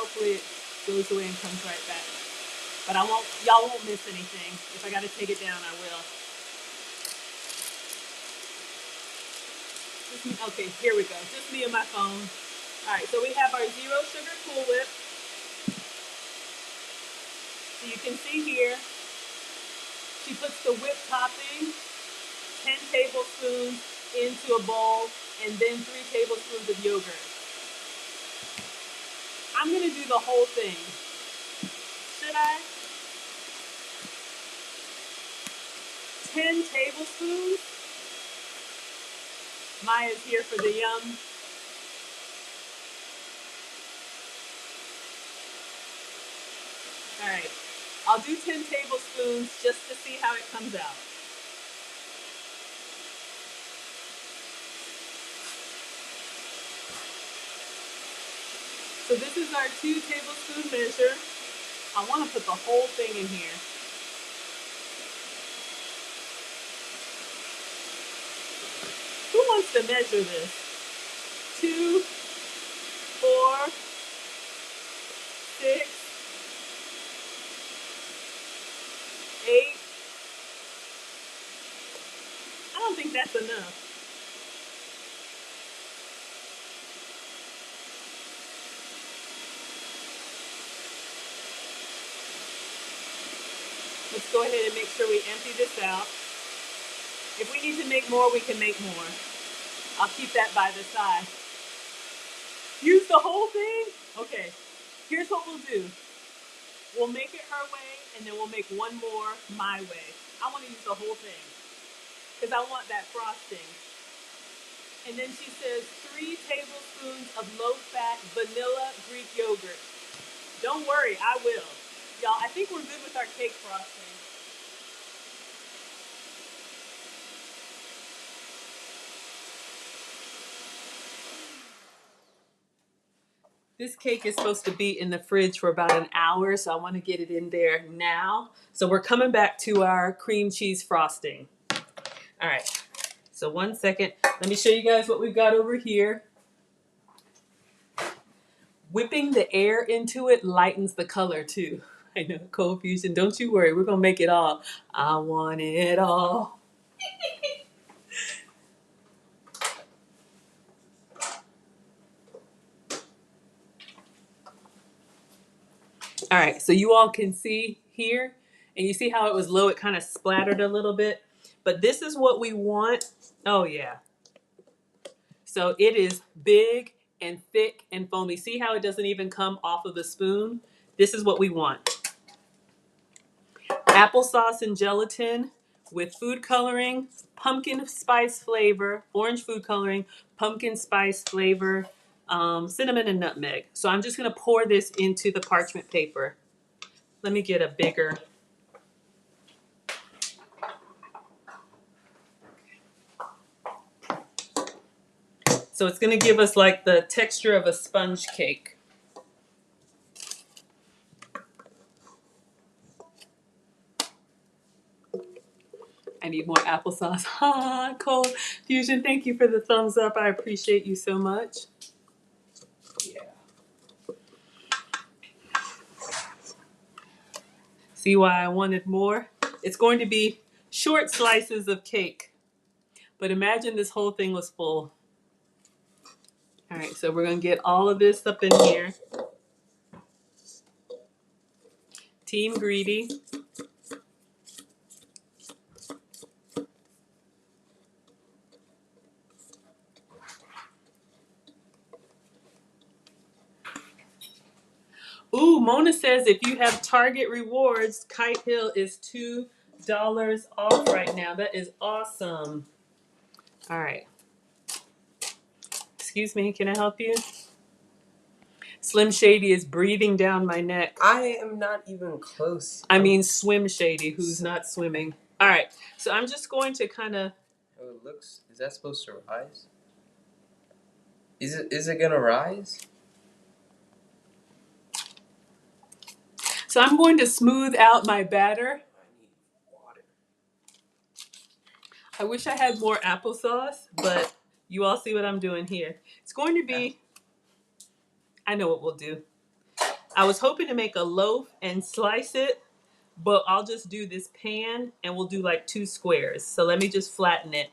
Hopefully it goes away and comes right back. But y'all won't miss anything. If I gotta take it down, I will. Okay, here we go. Just me and my phone. All right, so we have our zero sugar Cool Whip. So you can see here, she puts the whip topping, 10 tablespoons into a bowl, and then 3 tablespoons of yogurt. I'm gonna do the whole thing. Should I? 10 tablespoons. Maya's here for the yum. All right, I'll do 10 tablespoons just to see how it comes out. So this is our 2 tablespoon measure. I want to put the whole thing in here. Who wants to measure this? 2, 4, 6, 8. I don't think that's enough. Let's go ahead and make sure we empty this out. If we need to make more, we can make more. I'll keep that by the side. Use the whole thing? Okay, here's what we'll do. We'll make it her way, and then we'll make one more my way. I want to use the whole thing because I want that frosting. And then she says 3 tablespoons of low-fat vanilla Greek yogurt. Don't worry, I will. Y'all, I think we're good with our cake frosting. This cake is supposed to be in the fridge for about an hour, so I want to get it in there now. So we're coming back to our cream cheese frosting. All right, so 1 second. Let me show you guys what we've got over here. Whipping the air into it lightens the color too. I know, cold fusion, don't you worry, we're gonna make it all. I want it all. All right, so you all can see here, and you see how it was low, it kind of splattered a little bit. But this is what we want. Oh yeah. So it is big and thick and foamy. See how it doesn't even come off of the spoon? This is what we want. Applesauce and gelatin with food coloring, pumpkin spice flavor, orange food coloring, pumpkin spice flavor, cinnamon and nutmeg. So I'm just gonna pour this into the parchment paper. Let me get a bigger. So it's gonna give us like the texture of a sponge cake. I need more applesauce. Ha, Cold Fusion, thank you for the thumbs up. I appreciate you so much. Yeah. See why I wanted more? It's going to be short slices of cake. But imagine this whole thing was full. All right, so we're going to get all of this up in here. Team Greedy. Ooh, Mona says if you have Target rewards, Kite Hill is $2 off right now. That is awesome. All right. Excuse me, can I help you? Slim Shady is breathing down my neck. I am not even close. I mean Swim Shady, who's not swimming. All right, so I'm just going to kind of. Oh, it looks. Is that supposed to rise? Is it gonna rise? So I'm going to smooth out my batter. I need water. I wish I had more applesauce, but you all see what I'm doing here. It's going to be. I know what we'll do. I was hoping to make a loaf and slice it, but I'll just do this pan and we'll do like 2 squares. So let me just flatten it.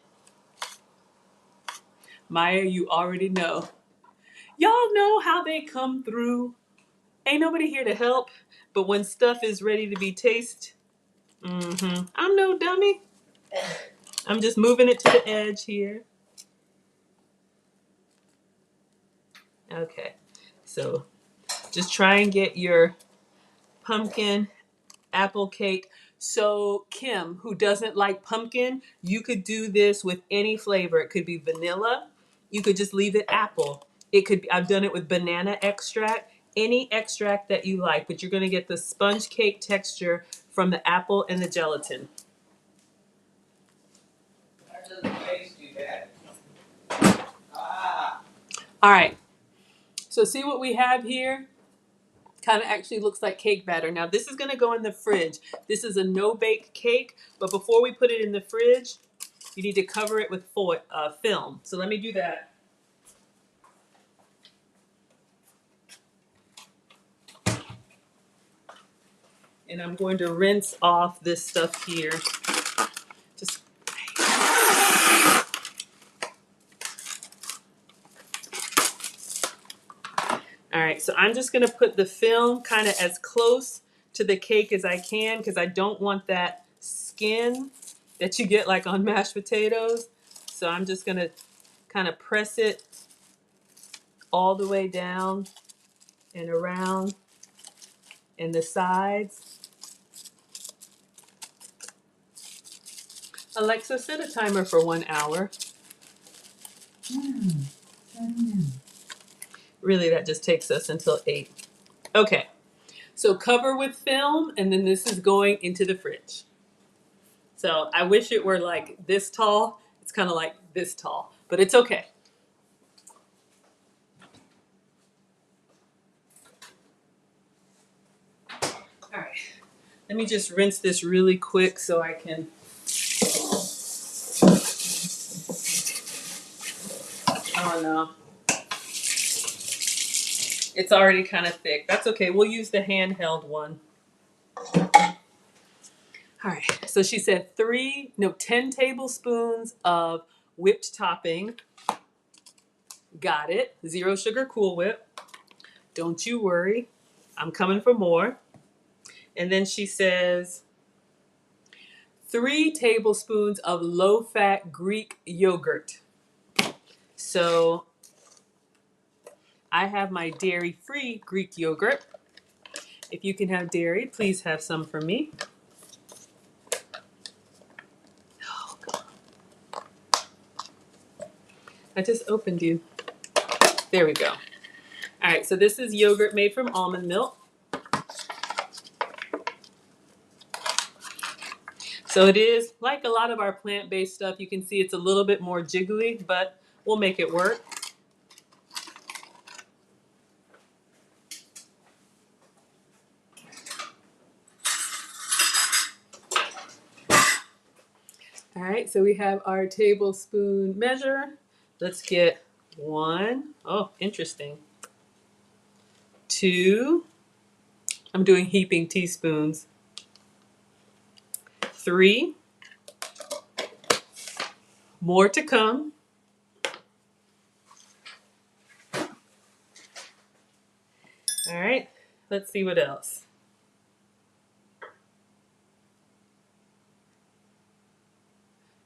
Maya, you already know. Y'all know how they come through. Ain't nobody here to help, but when stuff is ready to be tasted, I'm no dummy. I'm just moving it to the edge here. Okay, so just try and get your pumpkin apple cake. So Kim, who doesn't like pumpkin, you could do this with any flavor. It could be vanilla. You could just leave it apple. It could be, I've done it with banana extract, any extract that you like, but you're gonna get the sponge cake texture from the apple and the gelatin. That doesn't taste too bad. Ah. All right, so see what we have here? Kind of actually looks like cake batter. Now this is gonna go in the fridge. This is a no-bake cake, but before we put it in the fridge, you need to cover it with film. So let me do that. And I'm going to rinse off this stuff here. Just all right, so I'm just gonna put the film kind of as close to the cake as I can because I don't want that skin that you get like on mashed potatoes. So I'm just gonna kind of press it all the way down and around and the sides. Alexa, set a timer for 1 hour. Starting now. Really, that just takes us until 8. Okay, so cover with film, and then this is going into the fridge. So I wish it were like this tall. It's kind of like this tall, but it's okay. All right, let me just rinse this really quick so I can. Oh no, it's already kind of thick. That's okay. We'll use the handheld one. All right, so she said 10 tablespoons of whipped topping. Got it. 0 sugar Cool Whip. Don't you worry. I'm coming for more. And then she says 3 tablespoons of low-fat Greek yogurt. So I have my dairy-free Greek yogurt. If you can have dairy, please have some for me. Oh, God. I just opened you. There we go. All right, so this is yogurt made from almond milk. So it is like a lot of our plant-based stuff. You can see it's a little bit more jiggly, but we'll make it work. All right, so we have our tablespoon measure. Let's get 1. Oh, interesting. 2. I'm doing heaping teaspoons. 3. More to come. All right, let's see what else.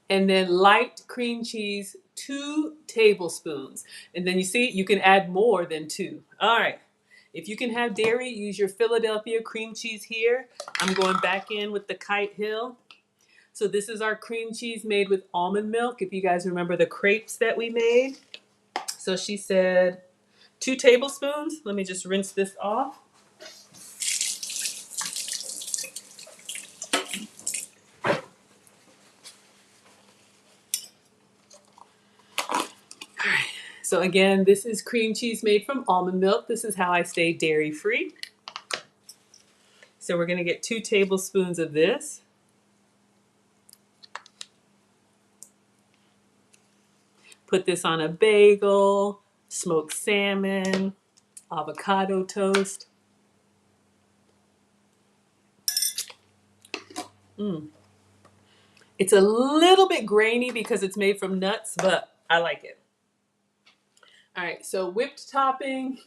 And then light cream cheese, 2 tablespoons. And then you see, you can add more than 2. All right. If you can have dairy, use your Philadelphia cream cheese here. I'm going back in with the Kite Hill. So this is our cream cheese made with almond milk. If you guys remember the crepes that we made. So she said 2 tablespoons. Let me just rinse this off. So again, this is cream cheese made from almond milk. This is how I stay dairy free. So we're gonna get 2 tablespoons of this. Put this on a bagel, smoked salmon, avocado toast. It's a little bit grainy because it's made from nuts, but I like it. All right, so whipped topping,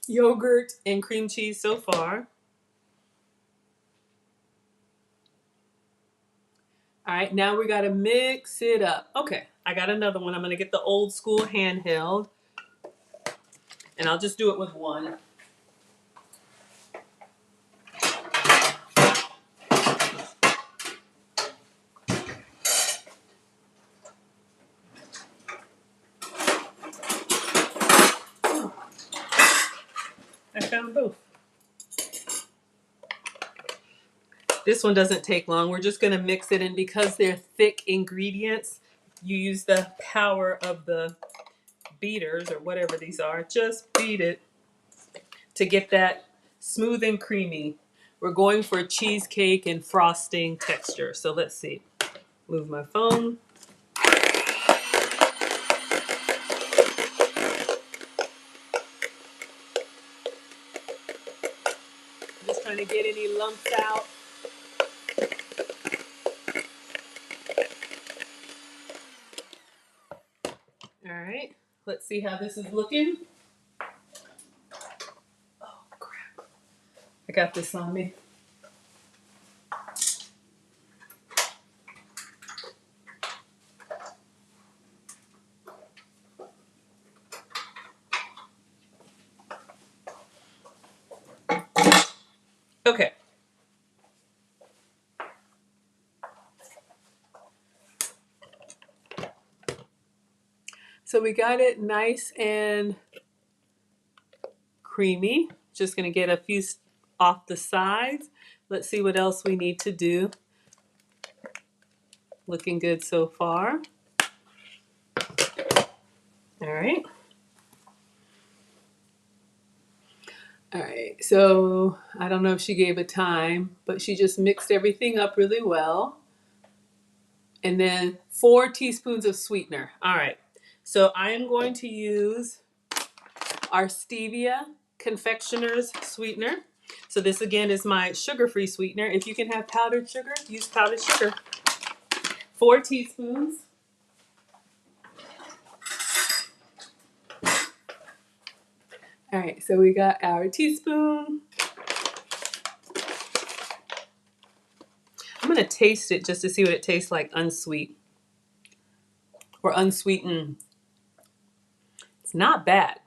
yogurt, and cream cheese so far. All right, now we gotta mix it up. Okay, I got another one. I'm gonna get the old school handheld, and I'll just do it with one. Oh, I found both. This one doesn't take long. We're just gonna mix it, and because they're thick ingredients, you use the power of the beaters or whatever these are. Just beat it to get that smooth and creamy. We're going for cheesecake and frosting texture. So let's see. Move my phone. Just trying to get any lumps out. All right. Let's see how this is looking. Oh, crap. I got this on me. Okay. So we got it nice and creamy. Just going to get a few off the sides. Let's see what else we need to do. Looking good so far. All right. All right. So I don't know if she gave a time, but she just mixed everything up really well. And then 4 teaspoons of sweetener. All right. So I am going to use our stevia confectioner's sweetener. So this again is my sugar-free sweetener. If you can have powdered sugar, use powdered sugar. 4 teaspoons. All right, so we got our teaspoon. I'm gonna taste it just to see what it tastes like unsweet or unsweetened. It's not bad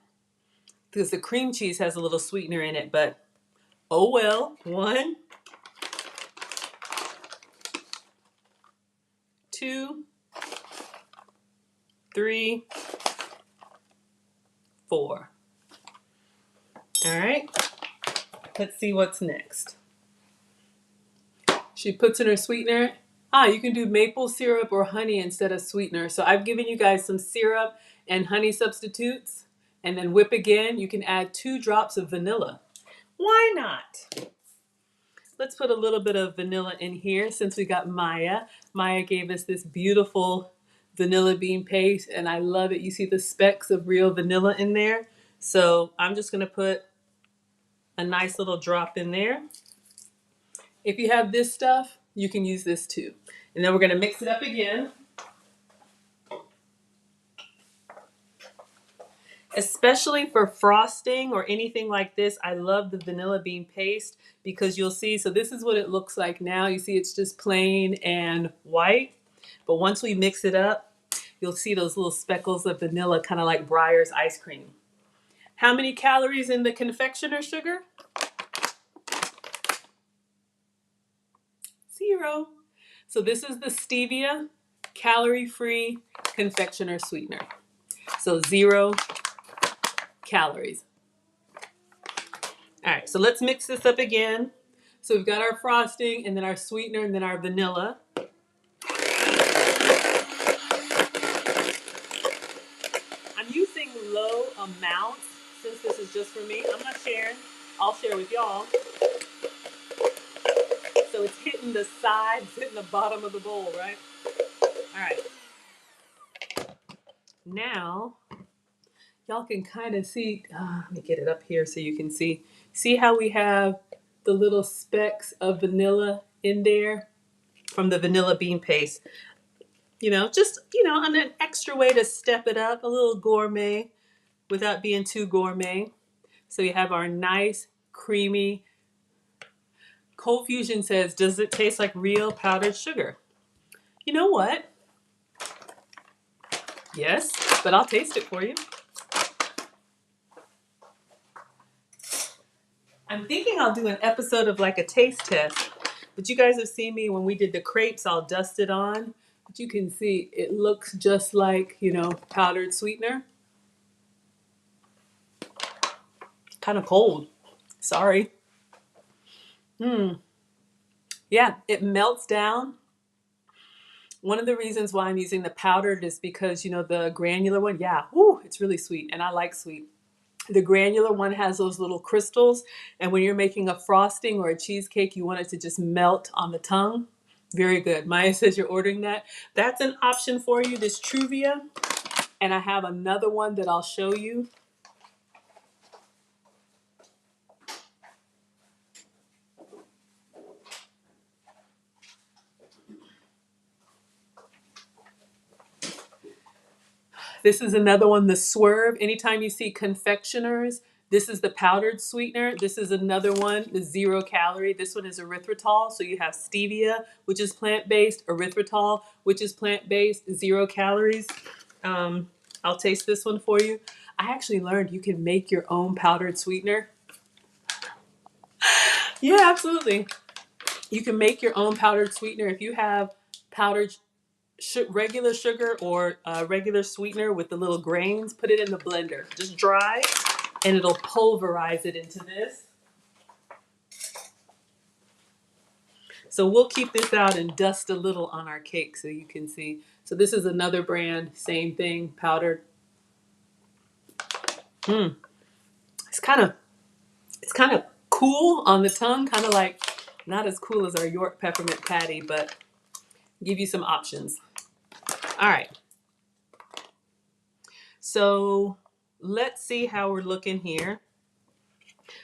because the cream cheese has a little sweetener in it, but oh well. 1, 2, 3, 4. All right, let's see what's next. She puts in her sweetener. You can do maple syrup or honey instead of sweetener. So I've given you guys some syrup and honey substitutes. And then whip again. You can add 2 drops of vanilla. Why not? Let's put a little bit of vanilla in here since we got Maya. Maya gave us this beautiful vanilla bean paste, and I love it. You see the specks of real vanilla in there. So I'm just gonna put a nice little drop in there. If you have this stuff, you can use this too. And then we're gonna mix it up again. Especially for frosting or anything like this, I love the vanilla bean paste because you'll see, so this is what it looks like now. You see it's just plain and white. But once we mix it up, you'll see those little speckles of vanilla, kind of like Breyer's ice cream. How many calories in the confectioner sugar? 0. So this is the stevia calorie-free confectioner sweetener. So 0 calories. All right, so let's mix this up again. So we've got our frosting and then our sweetener and then our vanilla. I'm using low amounts since this is just for me. I'm not sharing. I'll share with y'all. So it's hitting the sides, hitting the bottom of the bowl, right? All right. Now, y'all can kind of see, let me get it up here so you can see. See how we have the little specks of vanilla in there from the vanilla bean paste. Just, on an extra way to step it up, a little gourmet. without being too gourmet. So you have our nice, creamy. Cold Fusion says, does it taste like real powdered sugar? You know what? Yes, but I'll taste it for you. I'm thinking I'll do an episode of like a taste test. But you guys have seen me when we did the crepes, I'll dust it on. But you can see it looks just like, powdered sweetener. Kind of cold. Sorry. Yeah, it melts down. One of the reasons why I'm using the powdered is because, the granular one, yeah, it's really sweet. And I like sweet. The granular one has those little crystals. And when you're making a frosting or a cheesecake, you want it to just melt on the tongue. Very good. Maya says you're ordering that. That's an option for you, this Truvia. And I have another one that I'll show you. This is another one, the Swerve. Anytime you see confectioners, this is the powdered sweetener. This is another one, the 0 calorie. This one is erythritol. So you have stevia, which is plant-based, erythritol, which is plant-based, 0 calories. I'll taste this one for you. I actually learned you can make your own powdered sweetener. Yeah, absolutely. You can make your own powdered sweetener if you have powdered regular sugar or regular sweetener with the little grains. Put it in the blender. Just dry, and it'll pulverize it into this. So we'll keep this out and dust a little on our cake so you can see. So this is another brand, same thing, powdered. It's kind of cool on the tongue, kind of like not as cool as our York peppermint patty, but give you some options. All right. So let's see how we're looking here.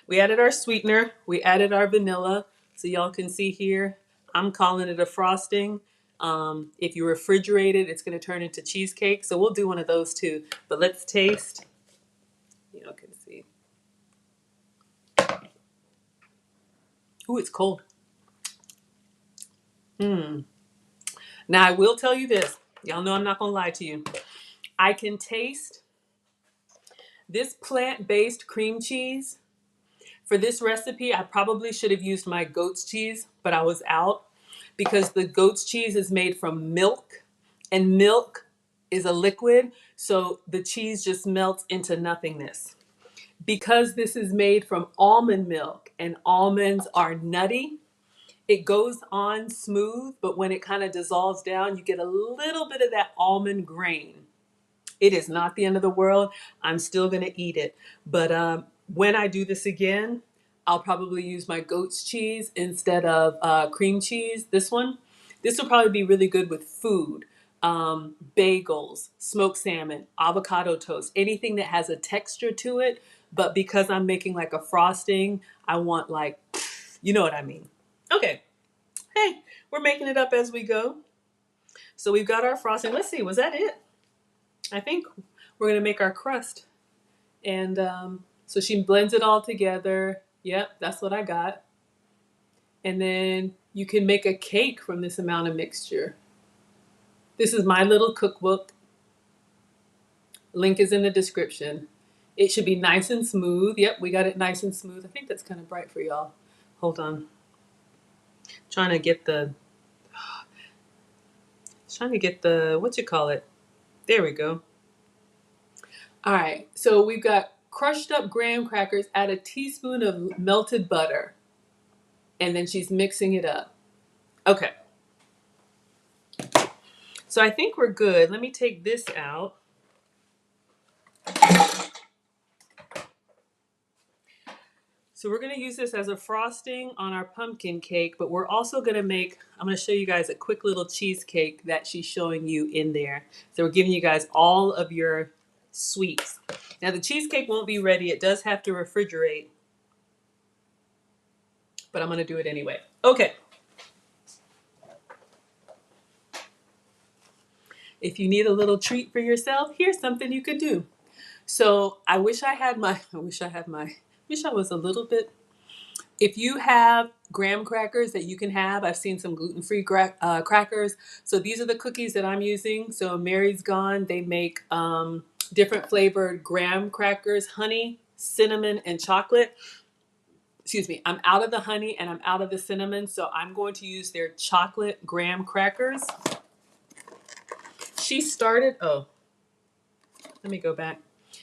We added our sweetener. We added our vanilla. So y'all can see here, I'm calling it a frosting. If you refrigerate it, it's going to turn into cheesecake. So we'll do one of those too. But let's taste. Y'all can see. Ooh, it's cold. Now I will tell you this. Y'all know I'm not going to lie to you. I can taste this plant-based cream cheese. For this recipe, I probably should have used my goat's cheese, but I was out because the goat's cheese is made from milk, and milk is a liquid, so the cheese just melts into nothingness. Because this is made from almond milk and almonds are nutty, it goes on smooth, but when it kind of dissolves down, you get a little bit of that almond grain. It is not the end of the world. I'm still going to eat it. But when I do this again, I'll probably use my goat's cheese instead of cream cheese. This will probably be really good with food. Bagels, smoked salmon, avocado toast, anything that has a texture to it. But because I'm making like a frosting, I want like, you know what I mean. Okay. Hey, we're making it up as we go. So we've got our frosting. Let's see, was that it? I think we're going to make our crust. And so she blends it all together. Yep, that's what I got. And then you can make a cake from this amount of mixture. This is my little cookbook. Link is in the description. It should be nice and smooth. Yep, we got it nice and smooth. I think that's kind of bright for y'all. Hold on. Trying to get the, what you call it? There we go. All right, so we've got crushed up graham crackers, add a teaspoon of melted butter, and then she's mixing it up. Okay. So I think we're good. Let me take this out. So we're going to use this as a frosting on our pumpkin cake, but we're also going to I'm going to show you guys a quick little cheesecake that she's showing you in there. So we're giving you guys all of your sweets. Now the cheesecake won't be ready. It does have to refrigerate, but I'm going to do it anyway. Okay. If you need a little treat for yourself, here's something you could do. So I wish I had my, wish I was a little bit. If you have graham crackers that you can have, I've seen some gluten-free crackers. So these are the cookies that I'm using. So Mary's Gone, they make different flavored graham crackers, honey, cinnamon, and chocolate. Excuse me, I'm out of the honey and I'm out of the cinnamon, so I'm going to use their chocolate graham crackers. She started, oh, let me go back.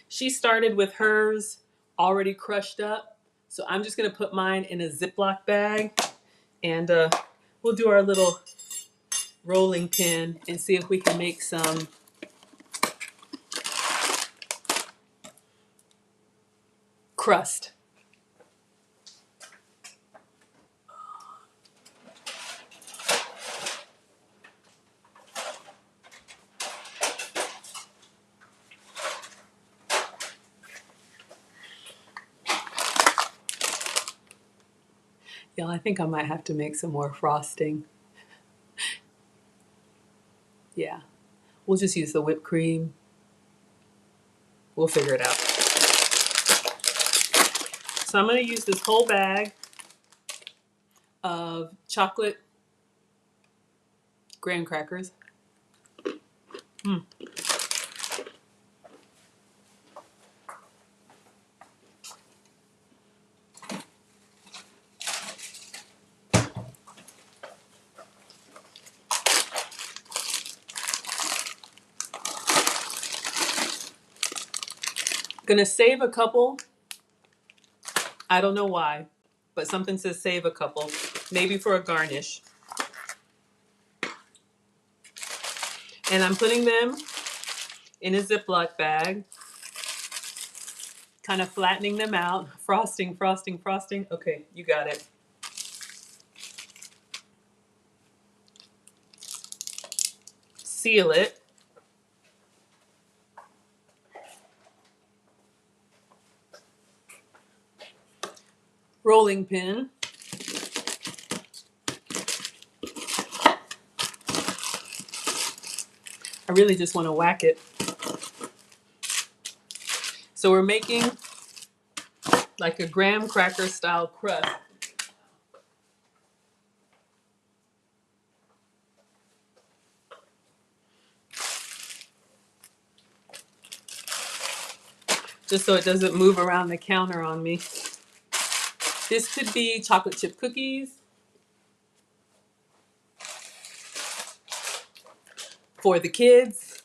She started with hers already crushed up. So I'm just gonna put mine in a Ziploc bag and we'll do our little rolling pin and see if we can make some crust. Y'all, I think I might have to make some more frosting. Yeah, we'll just use the whipped cream. We'll figure it out. So I'm gonna use this whole bag of chocolate graham crackers. Mm. Gonna save a couple. I don't know why, but something says save a couple. Maybe for a garnish. And I'm putting them in a Ziploc bag, kind of flattening them out. Frosting, frosting, frosting. Okay, you got it. Seal it. Rolling pin. I really just want to whack it. So we're making like a graham cracker style crust. Just so it doesn't move around the counter on me. This could be chocolate chip cookies for the kids.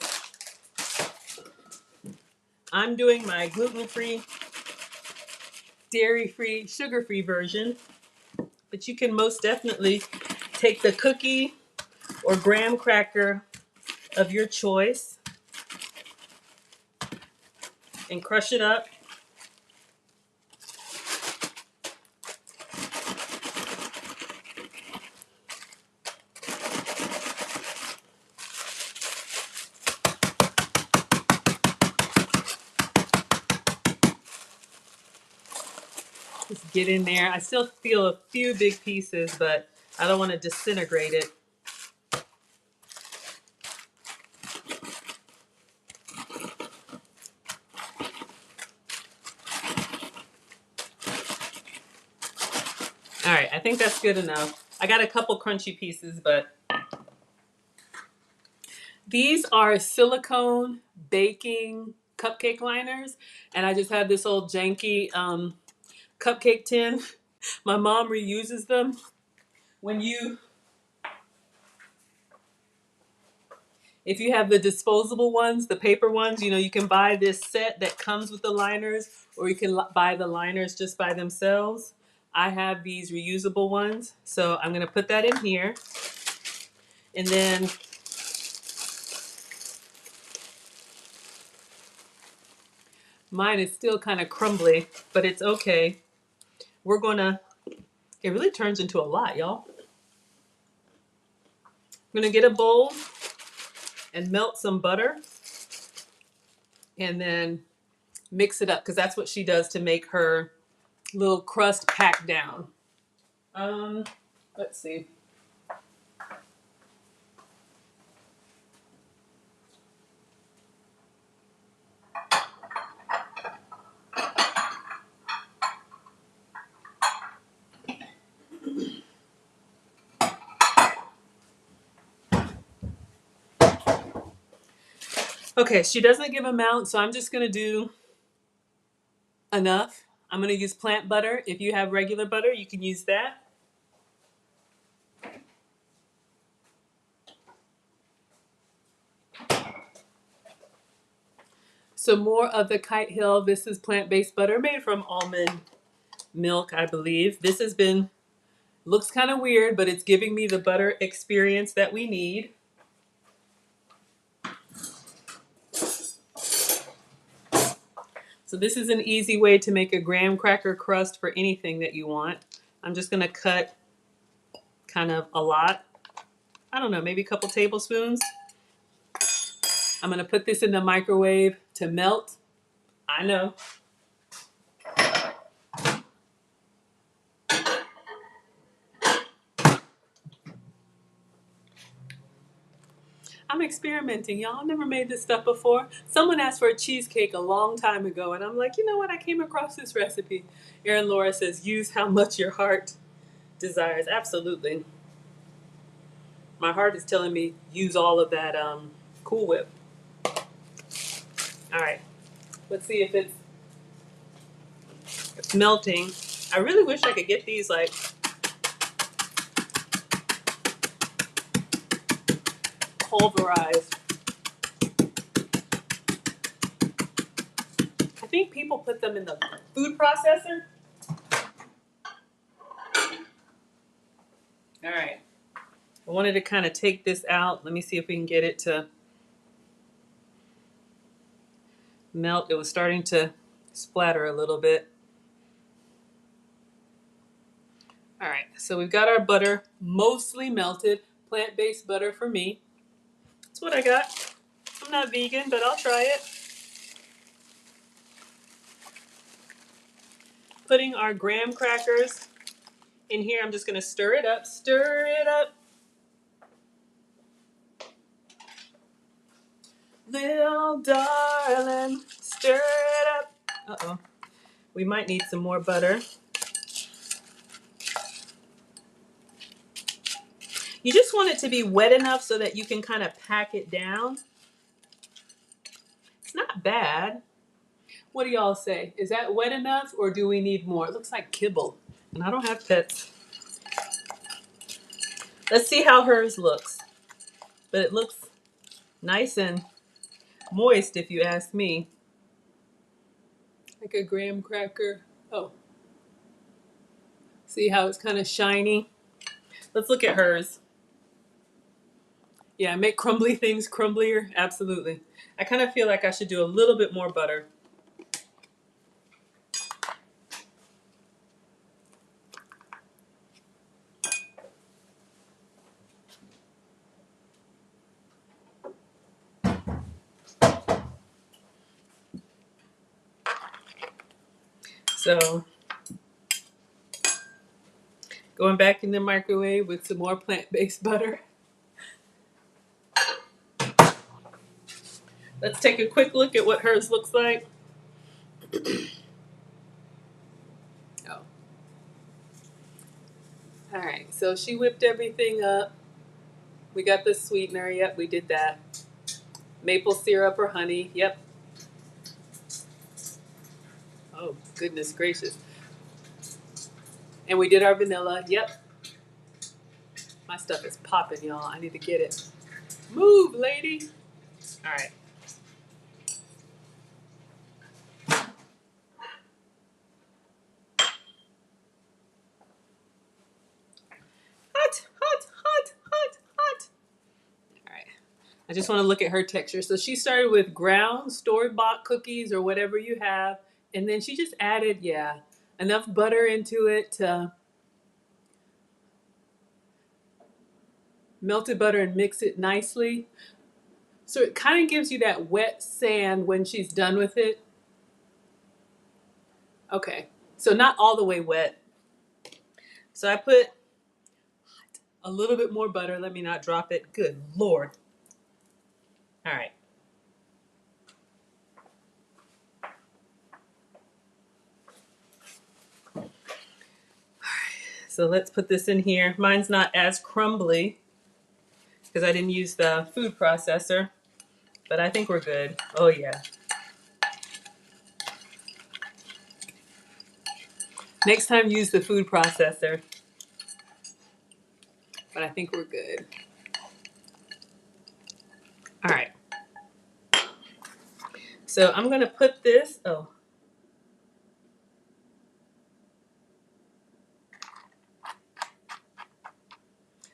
I'm doing my gluten-free, dairy-free, sugar-free version, but you can most definitely take the cookie or graham cracker of your choice and crush it up. Just get in there. I still feel a few big pieces, but I don't want to disintegrate it. All right, I think that's good enough. I got a couple crunchy pieces, but these are silicone baking cupcake liners, and I just have this old janky cupcake tin. My mom reuses them. When you, if you have the disposable ones, the paper ones, you know, you can buy this set that comes with the liners, or you can buy the liners just by themselves. I have these reusable ones, so I'm gonna put that in here. And then mine is still kind of crumbly, but it's okay. We're gonna, it really turns into a lot, y'all. I'm gonna get a bowl and melt some butter and then mix it up because that's what she does to make her little crust pack down. Let's see. Okay, she doesn't give amount, so I'm just gonna do enough. I'm gonna use plant butter. If you have regular butter, you can use that. So more of the Kite Hill. This is plant-based butter made from almond milk, I believe. This has been, looks kind of weird, but it's giving me the butter experience that we need. So this is an easy way to make a graham cracker crust for anything that you want. I'm just gonna cut kind of a lot. I don't know, maybe a couple tablespoons. I'm gonna put this in the microwave to melt. I know. I'm experimenting, y'all. I've never made this stuff before. Someone asked for a cheesecake a long time ago, and I'm like, you know what? I came across this recipe. Erin Laura says, use how much your heart desires. Absolutely. My heart is telling me use all of that Cool Whip. All right. Let's see if it's melting. I really wish I could get these like pulverized. I think people put them in the food processor. All right. I wanted to kind of take this out. Let me see if we can get it to melt. It was starting to splatter a little bit. All right, so we've got our butter mostly melted. Plant-based butter for me. That's what I got. I'm not vegan, but I'll try it. Putting our graham crackers in here. I'm just gonna stir it up, stir it up. Little darling, stir it up. Uh-oh, we might need some more butter. You just want it to be wet enough so that you can kind of pack it down. It's not bad. What do y'all say? Is that wet enough or do we need more? It looks like kibble, and I don't have pets. Let's see how hers looks. But it looks nice and moist if you ask me. Like a graham cracker. Oh, see how it's kind of shiny? Let's look at hers. Yeah, make crumbly things crumblier. Absolutely. I kind of feel like I should do a little bit more butter. So, going back in the microwave with some more plant-based butter. Let's take a quick look at what hers looks like. Oh. All right, so she whipped everything up. We got the sweetener. Yep, we did that. Maple syrup or honey. Yep. Oh, goodness gracious. And we did our vanilla. Yep. My stuff is popping, y'all. I need to get it. Move, lady. All right. Hot, hot, hot, hot, hot. All right. I just want to look at her texture. So she started with ground store-bought cookies or whatever you have. And then she just added, yeah, enough butter into it to melted butter and mix it nicely. So it kind of gives you that wet sand when she's done with it. Okay. So not all the way wet. So I put a little bit more butter. Let me not drop it. Good Lord. All right. So let's put this in here. Mine's not as crumbly because I didn't use the food processor, but I think we're good. Oh yeah. Next time use the food processor. But I think we're good. All right. So I'm gonna put this, oh.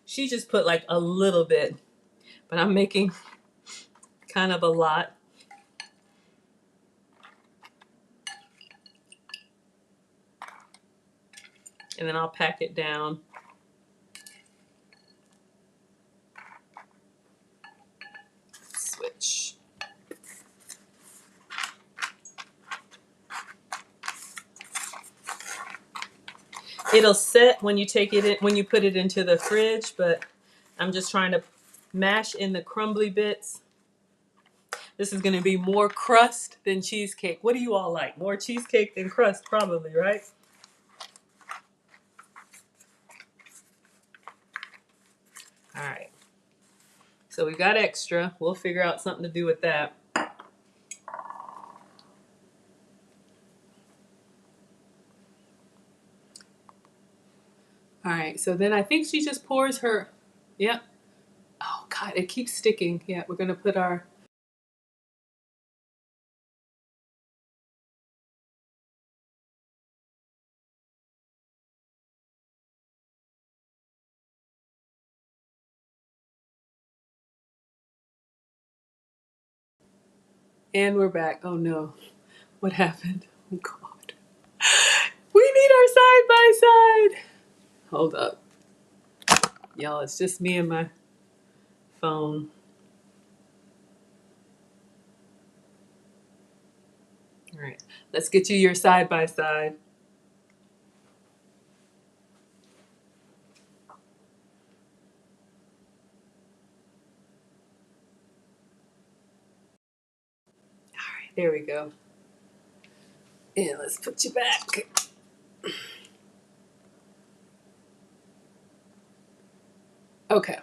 She just put like a little bit, but I'm making kind of a lot. And then I'll pack it down. Switch. It'll set when you take it in, when you put it into the fridge, but I'm just trying to mash in the crumbly bits. This is going to be more crust than cheesecake. What do you all like? More cheesecake than crust, probably, right? All right. So we got extra. We'll figure out something to do with that. All right. So then I think she just pours her. Yep. Oh, God, it keeps sticking. Yeah, we're going to put our. And we're back. Oh, no. What happened? Oh, God. We need our side by side. Hold up. Y'all, it's just me and my phone. All right. Let's get you your side by side. All right. There we go. And let's put you back. Okay.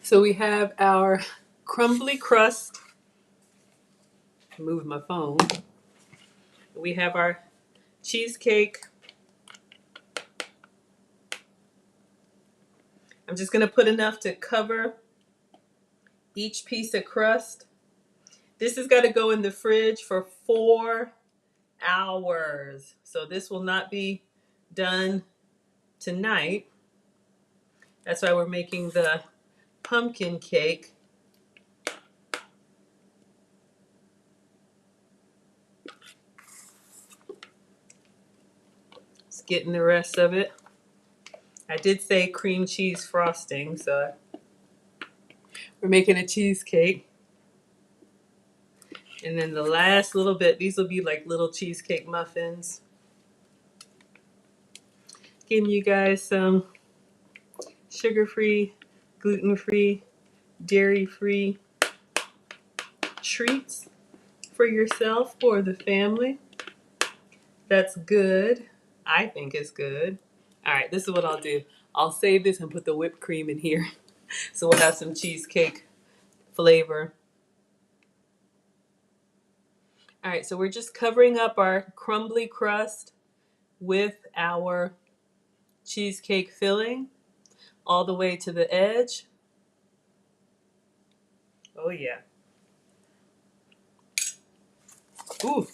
So we have our crumbly crust. Move my phone. We have our cheesecake. I'm just going to put enough to cover each piece of crust. This has got to go in the fridge for 4 hours. So this will not be done tonight. That's why we're making the pumpkin cake. Just getting the rest of it. I did say cream cheese frosting, so we're making a cheesecake. And then the last little bit, these will be like little cheesecake muffins. Giving you guys some sugar-free, gluten-free, dairy-free treats for yourself or the family. That's good. I think it's good. All right, this is what I'll do. I'll save this and put the whipped cream in here. So we'll have some cheesecake flavor. All right, so we're just covering up our crumbly crust with our cheesecake filling all the way to the edge. Oh yeah. Ooh,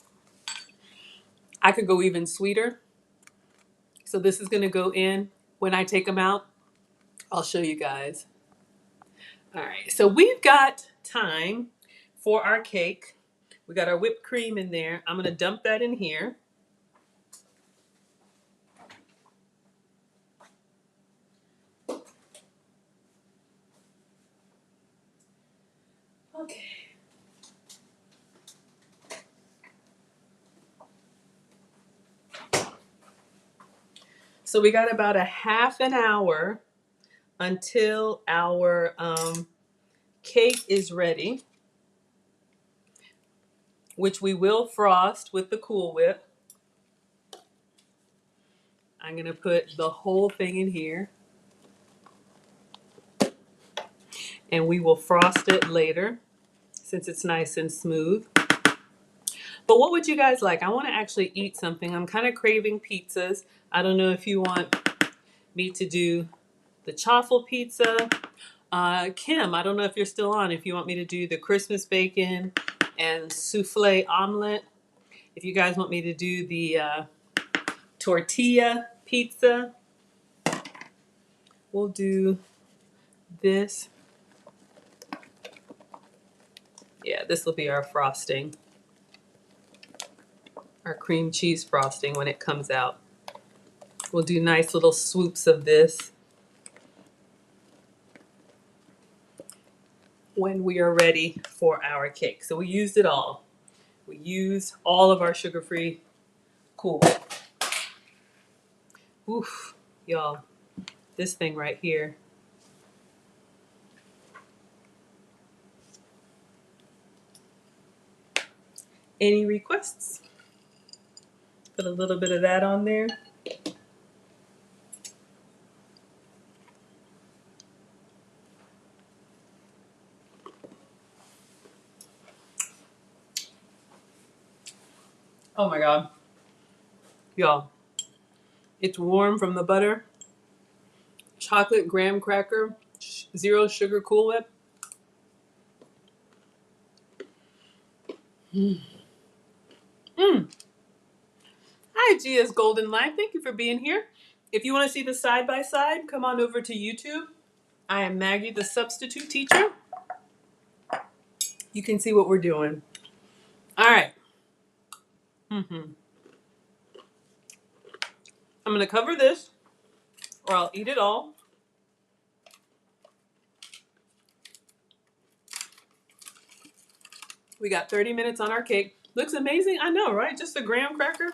I could go even sweeter. So this is gonna go in. When I take them out, I'll show you guys. All right, so we've got time for our cake. We got our whipped cream in there. I'm gonna dump that in here. Okay. So we got about a half an hour until our cake is ready, which we will frost with the Cool Whip. I'm gonna put the whole thing in here. and we will frost it later since it's nice and smooth. But what would you guys like? I want to actually eat something. I'm kind of craving pizzas. I don't know if you want me to do the chaffle pizza. Kim, I don't know if you're still on. If you want me to do the Christmas bacon and souffle omelet. If you guys want me to do the tortilla pizza, we'll do this. Yeah, this will be our frosting. Our cream cheese frosting when it comes out. We'll do nice little swoops of this when we are ready for our cake. So we used it all. We used all of our sugar-free Cool. Oof, y'all, this thing right here. Any requests? Put a little bit of that on there. Oh my God. Y'all, it's warm from the butter. Chocolate graham cracker, zero sugar Cool Whip. Mm. Mm. Hi, GS Golden Life. Thank you for being here. If you want to see the side by side, come on over to YouTube. I am Maggie, the substitute teacher. You can see what we're doing. All right. I'm going to cover this, or I'll eat it all. We got 30 minutes on our cake. Looks amazing. I know, right? Just a graham cracker.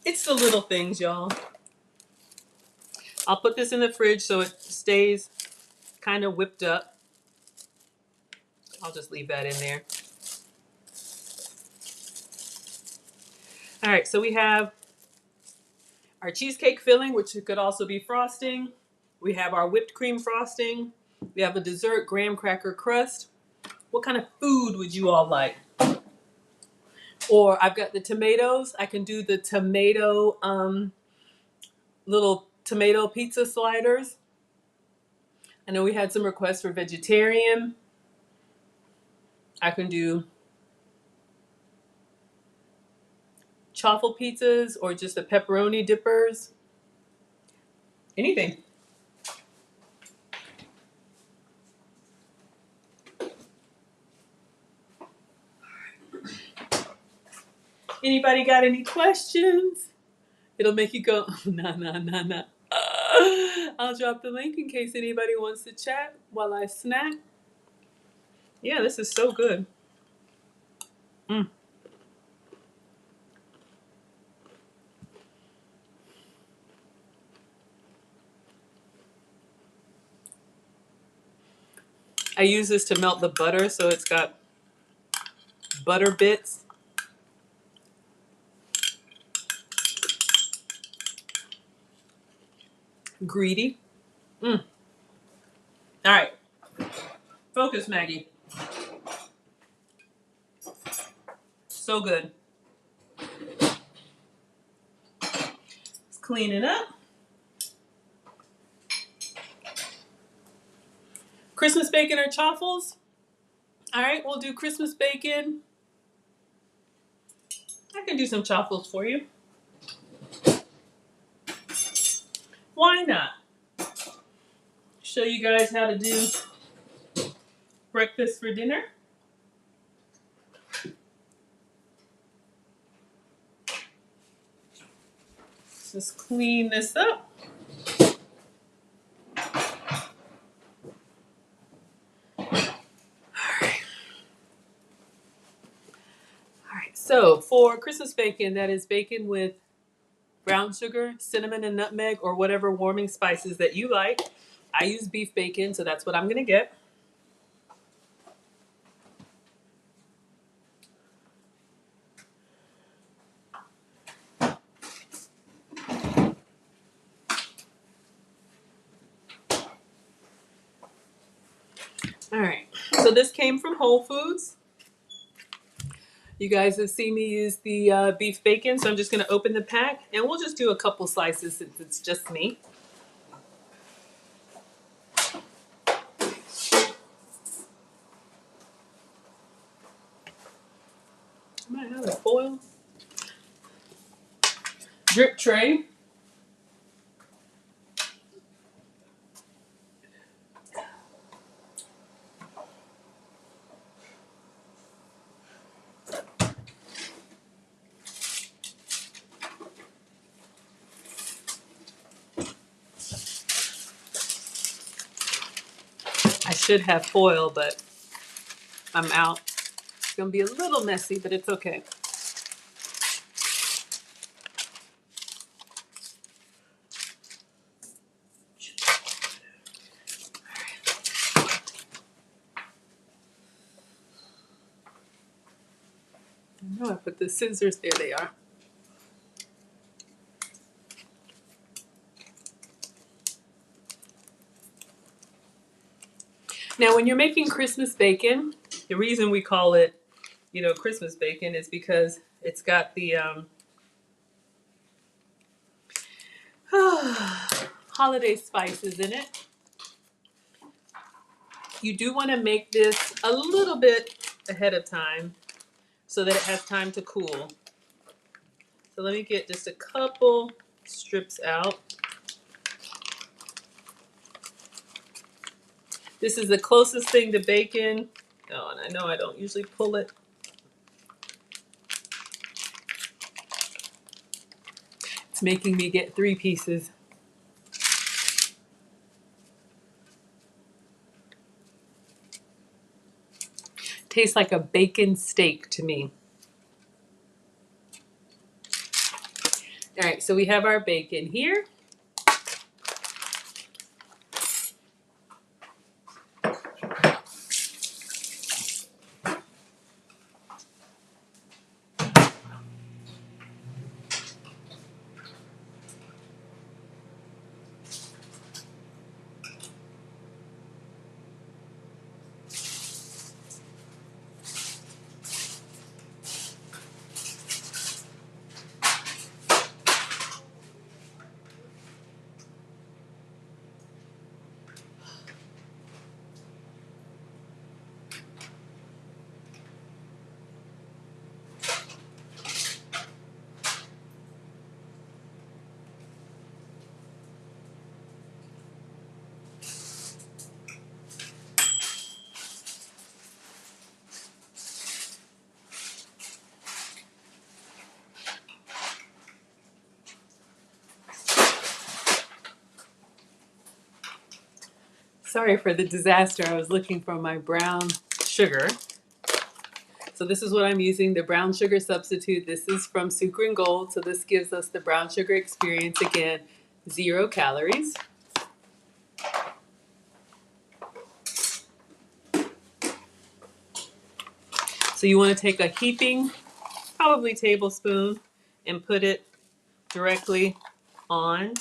It's the little things, y'all. I'll put this in the fridge so it stays kind of whipped up. I'll just leave that in there. All right, so we have our cheesecake filling, which could also be frosting. We have our whipped cream frosting. We have a dessert graham cracker crust. What kind of food would you all like? Or I've got the tomatoes. I can do the tomato, little tomato pizza sliders. I know we had some requests for vegetarian. I can do chaffle pizzas or just the pepperoni dippers. Anything. Anybody got any questions? It'll make you go, nah, nah, nah, nah. I'll drop the link in case anybody wants to chat while I snack. Yeah, this is so good. Mm. I use this to melt the butter, so it's got butter bits. Greedy. Mm. All right. Focus, Maggie. So good. Let's clean it up. Christmas bacon or chaffles? All right, we'll do Christmas bacon. I can do some chaffles for you. Why not? Show you guys how to do breakfast for dinner. Just clean this up. All right, so for Christmas bacon, that is bacon with brown sugar, cinnamon, and nutmeg, or whatever warming spices that you like. I use beef bacon, so that's what I'm gonna get. All right, so this came from Whole Foods. You guys have seen me use the beef bacon, so I'm just gonna open the pack and we'll just do a couple slices since it's just me. I might have a foil. Drip tray. I should have foil, but I'm out. It's gonna be a little messy, but it's okay. I know I put the scissors, there they are. Now, when you're making Christmas bacon, the reason we call it, Christmas bacon is because it's got the holiday spices in it. You do want to make this a little bit ahead of time so that it has time to cool. So let me get just a couple strips out. This is the closest thing to bacon. Oh, and I know I don't usually pull it. It's making me get 3 pieces. Tastes like a bacon steak to me. All right, so we have our bacon here. Sorry for the disaster. I was looking for my brown sugar. So this is what I'm using, the brown sugar substitute. This is from Sucre and Gold. So this gives us the brown sugar experience again, 0 calories. So you want to take a heaping, probably tablespoon, and put it directly on.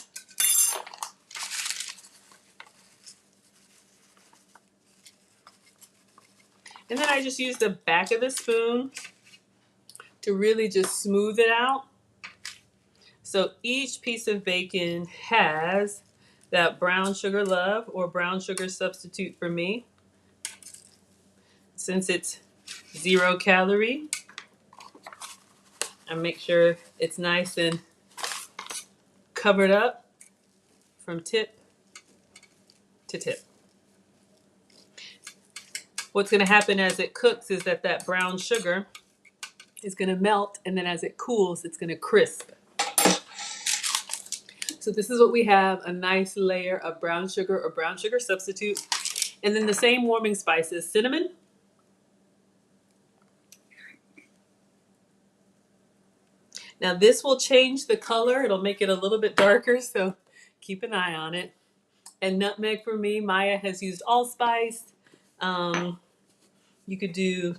And then I just use the back of the spoon to really just smooth it out. So each piece of bacon has that brown sugar love or brown sugar substitute for me. Since it's 0 calorie, I make sure it's nice and covered up from tip to tip. What's going to happen as it cooks is that brown sugar is going to melt, and then as it cools, it's going to crisp. So this is what we have, a nice layer of brown sugar or brown sugar substitute. And then the same warming spices, cinnamon, now this will change the color. It'll make it a little bit darker, so keep an eye on it. And nutmeg for me, Maya has used allspice. You could do,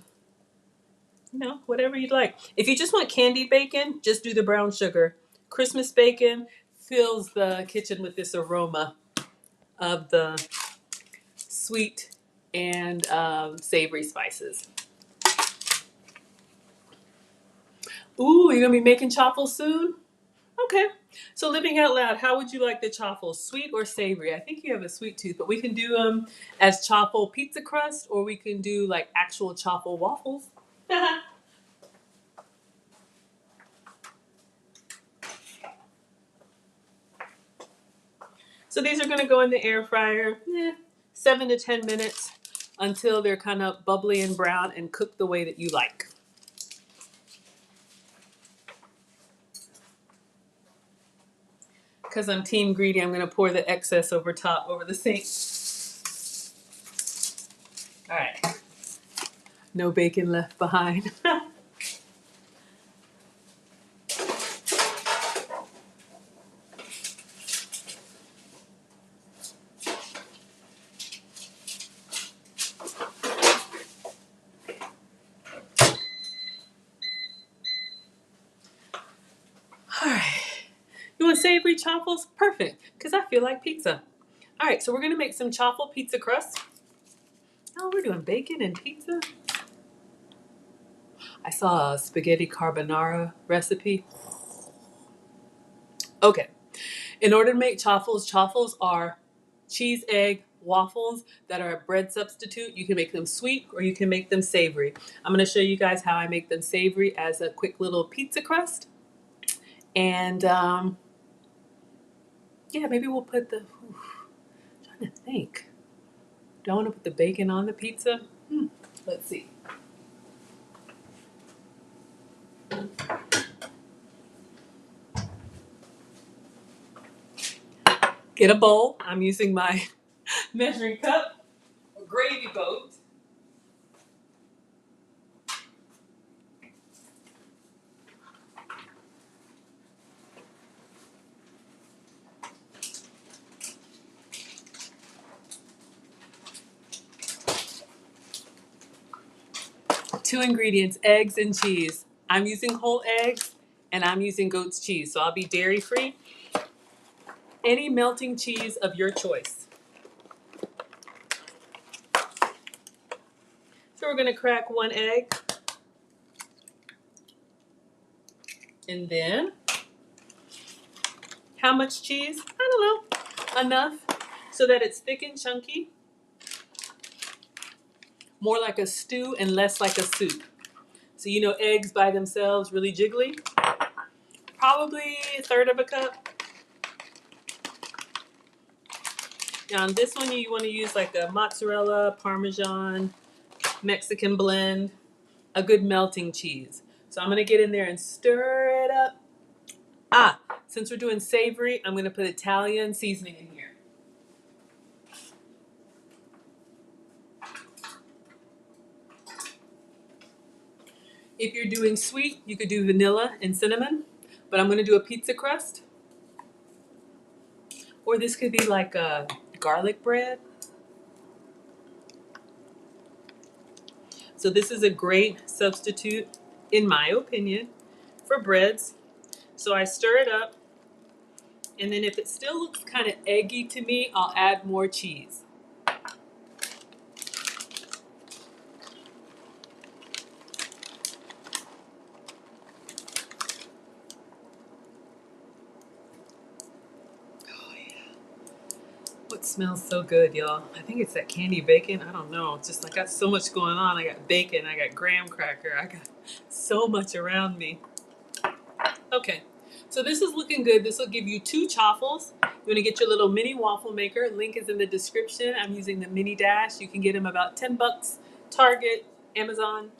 whatever you'd like. If you just want candied bacon, just do the brown sugar. Christmas bacon fills the kitchen with this aroma of the sweet and savory spices. Ooh, you're gonna be making chaffles soon? Okay. So living out loud, how would you like the chaffles? Sweet or savory? I think you have a sweet tooth, but we can do them as chaffle pizza crust, or we can do like actual chaffle waffles. So these are gonna go in the air fryer, 7 to 10 minutes until they're kind of bubbly and brown and cooked the way that you like. Because I'm team greedy, I'm gonna pour the excess over top over the sink. All right. No bacon left behind. All right. You want savory chaffles? Perfect, because I feel like pizza. All right, so we're gonna make some chaffle pizza crust. Oh, we're doing bacon and pizza. I saw a spaghetti carbonara recipe. Okay, in order to make chaffles, chaffles are cheese egg waffles that are a bread substitute. You can make them sweet or you can make them savory. I'm gonna show you guys how I make them savory as a quick little pizza crust. And yeah, maybe we'll put the, I'm trying to think. Do I want to put the bacon on the pizza? Let's see. Get a bowl. I'm using my measuring cup or gravy boat. Two ingredients, eggs and cheese. I'm using whole eggs and I'm using goat's cheese, so I'll be dairy free. Any melting cheese of your choice. So we're gonna crack one egg. And then, how much cheese? I don't know, enough so that it's thick and chunky. More like a stew and less like a soup. So you know eggs by themselves, really jiggly. Probably a third of a cup. Now on this one you want to use like a mozzarella, Parmesan, Mexican blend, a good melting cheese. So I'm gonna get in there and stir it up. Since we're doing savory, I'm gonna put Italian seasoning in here. If you're doing sweet, you could do vanilla and cinnamon, but I'm gonna do a pizza crust. Or this could be like a garlic bread. So this is a great substitute, in my opinion, for breads. So I stir it up, and then if it still looks kind of eggy to me, I'll add more cheese. What smells so good, y'all? I think it's that candy bacon. I don't know. It's just I got so much going on. I got bacon, I got graham cracker, I got so much around me. Okay, so this is looking good. This will give you 2 chaffles. You want to get your little mini waffle maker. Link is in the description. I'm using the Mini Dash. You can get them about 10 bucks. Target, Amazon.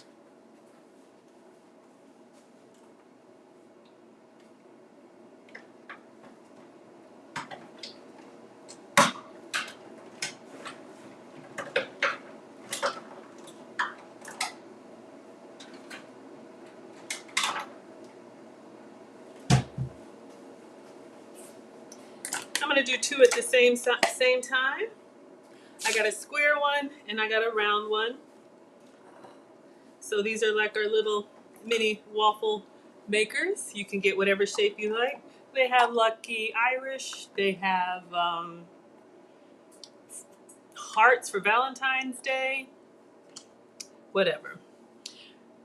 I'm gonna do 2 at the same time. I got a square one and I got a round one. So these are like our little mini waffle makers. You can get whatever shape you like. They have Lucky Irish. They have hearts for Valentine's Day. Whatever.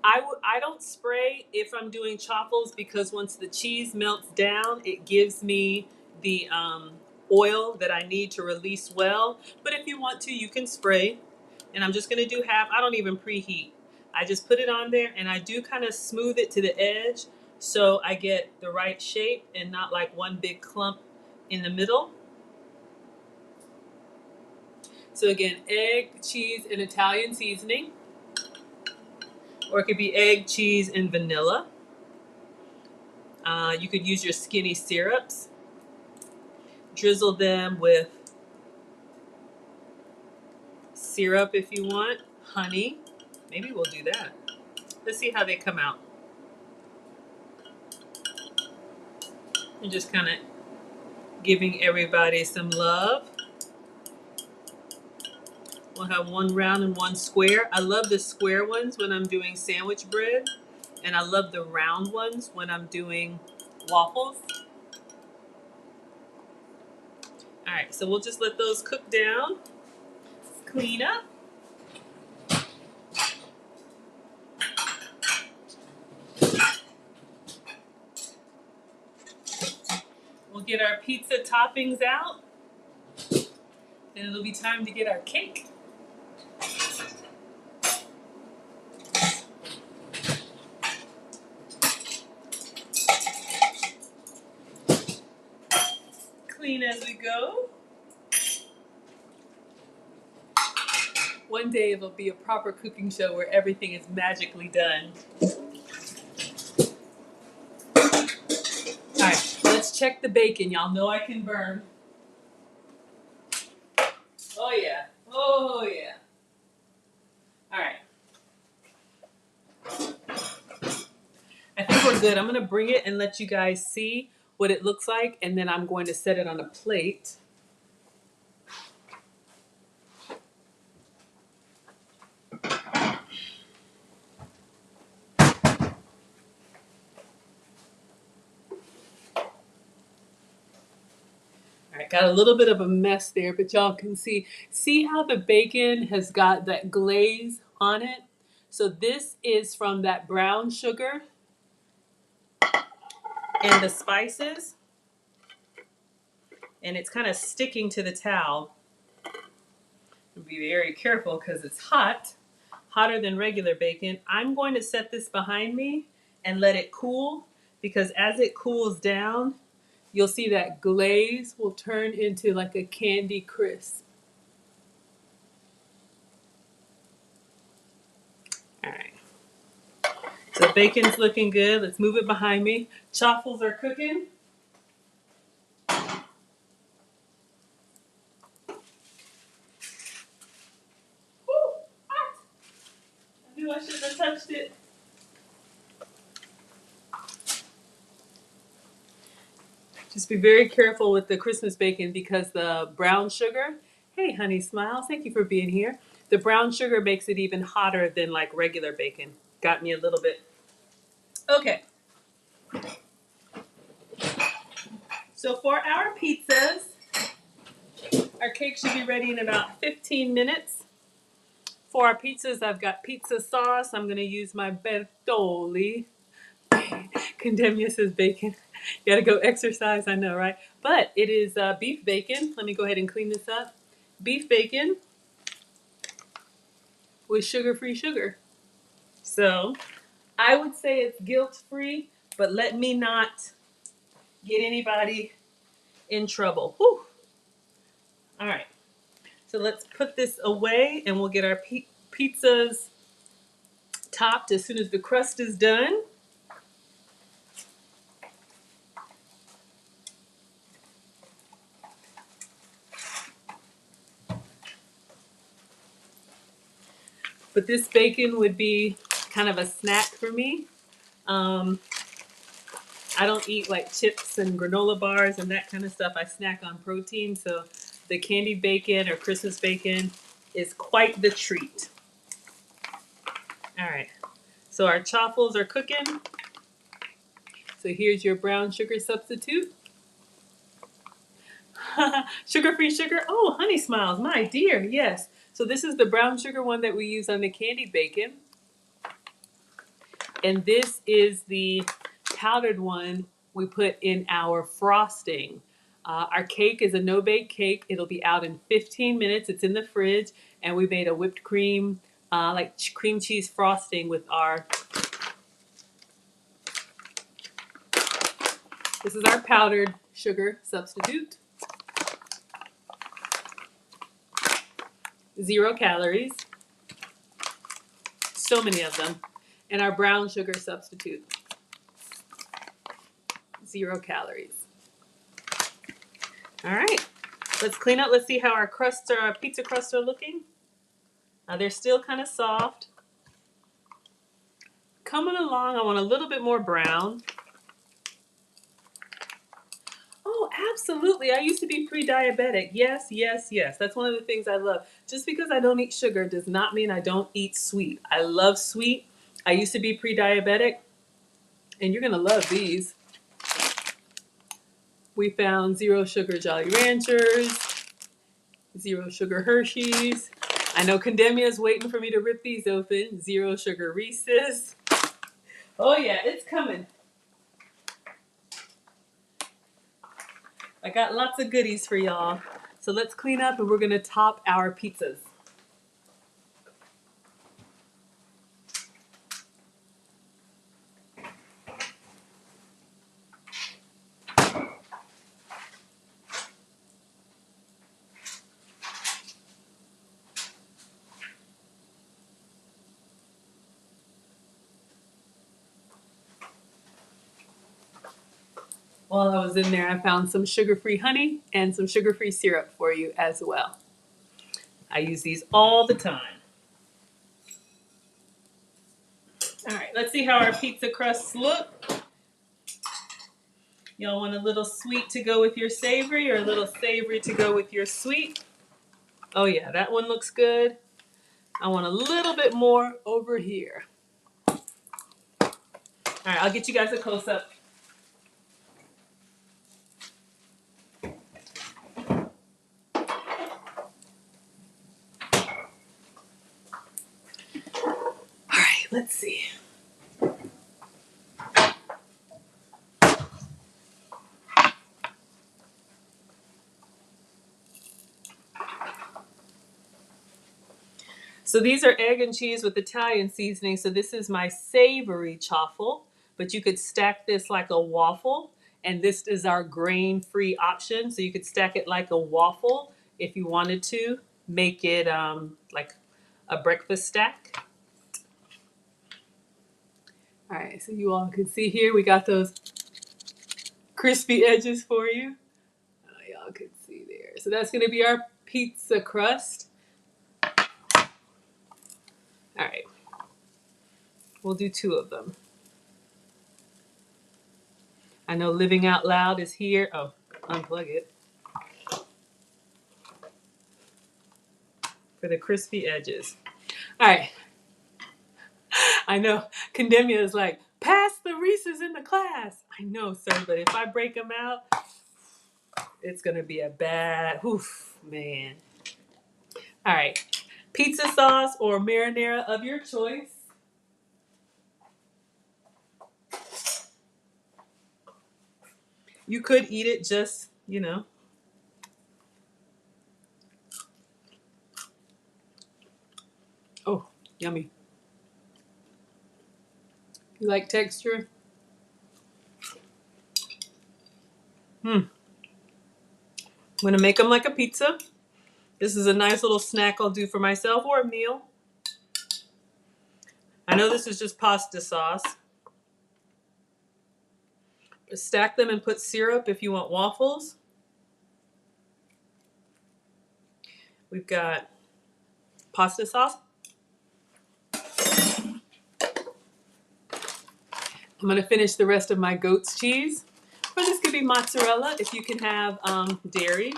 I don't spray if I'm doing chaffles because once the cheese melts down, it gives me the oil that I need to release well. But if you want to, you can spray. And I'm just going to do half. I don't even preheat. I just put it on there and I do kind of smooth it to the edge so I get the right shape and not like one big clump in the middle. So again, egg, cheese, and Italian seasoning. Or it could be egg, cheese, and vanilla. You could use your skinny syrups. Drizzle them with syrup if you want. Honey. Maybe we'll do that. Let's see how they come out. And just kind of giving everybody some love. We'll have one round and one square. I love the square ones when I'm doing sandwich bread. And I love the round ones when I'm doing waffles. All right, so we'll just let those cook down. Clean up. We'll get our pizza toppings out. And it'll be time to get our cake. Clean as we go. One day it'll be a proper cooking show where everything is magically done. All right, let's check the bacon. Y'all know I can burn. Oh yeah, oh yeah. All right. I think we're good. I'm gonna bring it and let you guys see what it looks like, and then I'm going to set it on a plate. All right, got a little bit of a mess there, but y'all can see how the bacon has got that glaze on it. So this is from that brown sugar and the spices, and it's kind of sticking to the towel. Be very careful because it's hot, hotter than regular bacon. I'm going to set this behind me and let it cool because as it cools down, you'll see that glaze will turn into like a candy crisp. All right. So bacon's looking good. Let's move it behind me. Chaffles are cooking. Woo, hot. I knew I shouldn't have touched it. Just be very careful with the Christmas bacon because the brown sugar, hey honey smiles, thank you for being here. The brown sugar makes it even hotter than like regular bacon. Got me a little bit. Okay. So for our pizzas, our cake should be ready in about 15 minutes. For our pizzas, I've got pizza sauce. I'm going to use my Bertolli. Condemnia says bacon. You got to go exercise, I know, right? But it is beef bacon. Let me go ahead and clean this up. Beef bacon with sugar-free sugar. So I would say it's guilt-free, but let me not get anybody in trouble. Whew. All right. So let's put this away and we'll get our pizzas topped as soon as the crust is done. But this bacon would be kind of a snack for me. I don't eat like chips and granola bars and that kind of stuff. I snack on protein, so the candied bacon or Christmas bacon is quite the treat. All right, so our chaffles are cooking. So here's your brown sugar substitute. Sugar-free sugar. Oh, Honey Smiles, my dear, yes. So this is the brown sugar one that we use on the candied bacon. And this is the powdered one we put in our frosting. Our cake is a no-bake cake. It'll be out in 15 minutes. It's in the fridge. And we made a whipped cream, like cream cheese frosting with our, this is our powdered sugar substitute. 0 calories. So many of them. And our brown sugar substitute. 0 calories. All right, let's clean up. Let's see how our crusts, our pizza crusts are looking. They're still kind of soft. Coming along, I want a little bit more brown. Oh, absolutely. I used to be pre-diabetic. Yes, yes, yes. That's one of the things I love. Just because I don't eat sugar does not mean I don't eat sweet. I love sweet. I used to be pre-diabetic, and you're going to love these. We found 0 sugar Jolly Ranchers, 0 sugar Hershey's. I know Condemnia is waiting for me to rip these open. 0 sugar Reese's. Oh yeah, it's coming. I got lots of goodies for y'all. So let's clean up and we're gonna top our pizzas. While I was in there, I found some sugar-free honey and some sugar-free syrup for you as well. I use these all the time. All right, let's see how our pizza crusts look. Y'all want a little sweet to go with your savory or a little savory to go with your sweet? Oh yeah, that one looks good. I want a little bit more over here. All right, I'll get you guys a close-up. All right, let's see. So these are egg and cheese with Italian seasoning. So this is my savory chaffle, but you could stack this like a waffle. And this is our grain-free option. So you could stack it like a waffle if you wanted to. Make it like a breakfast stack. All right, so you all can see here, we got those crispy edges for you. Y'all can see there. So that's gonna be our pizza crust. All right, we'll do 2 of them. I know Living Out Loud is here. Oh, unplug it. For the crispy edges. All right. I know Condemnia is like, pass the Reese's in the class. I know, sir, but if I break them out, it's going to be a bad, oof, man. All right. Pizza sauce or marinara of your choice. You could eat it just, you know. Oh, yummy. You like texture? I'm going to make them like a pizza. This is a nice little snack I'll do for myself or a meal. I know this is just pasta sauce. Stack them and put syrup if you want waffles. We've got pasta sauce. I'm going to finish the rest of my goat's cheese. Or this could be mozzarella if you can have dairy.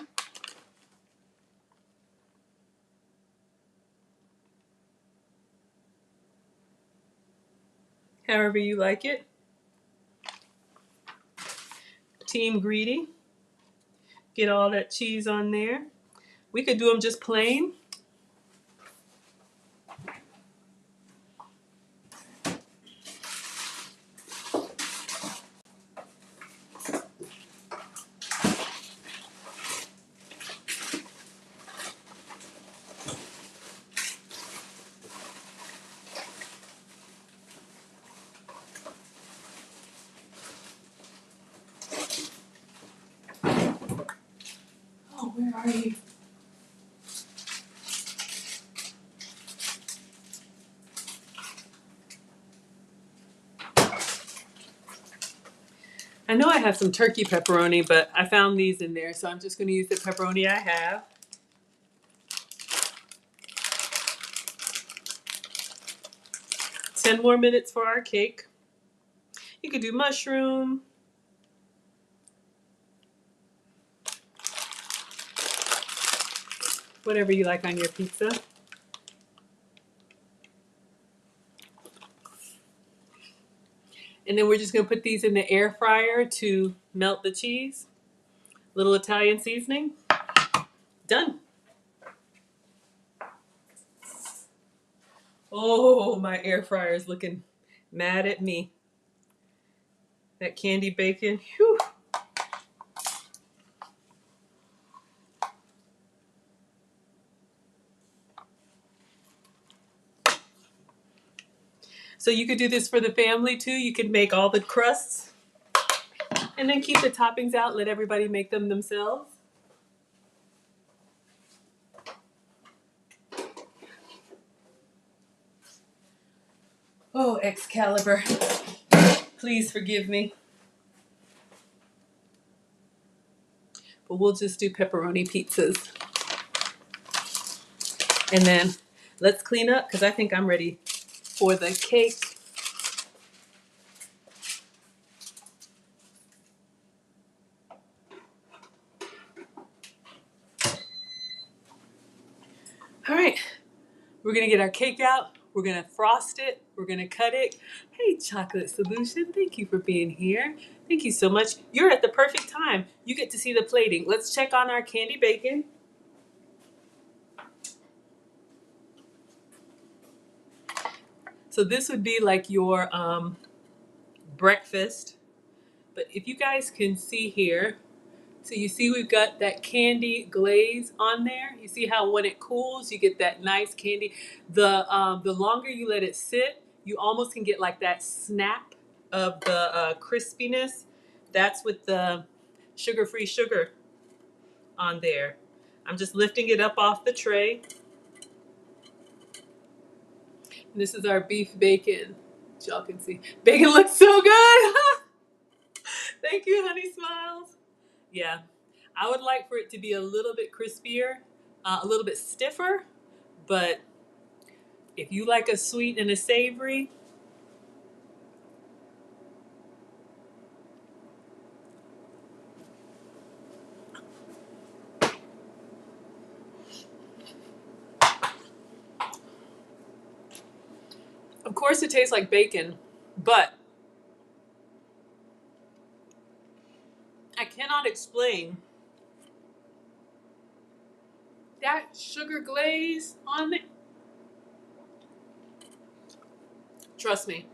However you like it. Team Greedy. Get all that cheese on there. We could do them just plain. Oh, where are you? I know I have some turkey pepperoni, but I found these in there, so I'm just going to use the pepperoni I have. Ten more minutes for our cake. You could do mushroom. Whatever you like on your pizza. And then we're just going to put these in the air fryer to melt the cheese. Little Italian seasoning. Done. Oh, my air fryer is looking mad at me. That candy bacon. Whew. So you could do this for the family too. You could make all the crusts and then keep the toppings out. Let everybody make them themselves. Oh, Excalibur. Please forgive me. But we'll just do pepperoni pizzas. And then let's clean up because I think I'm ready for the cake. All right, we're gonna get our cake out. We're gonna frost it. We're gonna cut it. Hey, Chocolate Solution, thank you for being here. Thank you so much. You're at the perfect time. You get to see the plating. Let's check on our candy bacon. So this would be like your breakfast. But if you guys can see here, so you see we've got that candy glaze on there. You see how when it cools, you get that nice candy. The longer you let it sit, you almost can get like that snap of the crispiness. That's with the sugar-free sugar on there. I'm just lifting it up off the tray. And this is our beef bacon. Y'all can see. Bacon looks so good. Thank you, Honey Smiles. Yeah, I would like for it to be a little bit crispier, a little bit stiffer, but if you like a sweet and a savory, of course it tastes like bacon, but I cannot explain that sugar glaze on it. Trust me.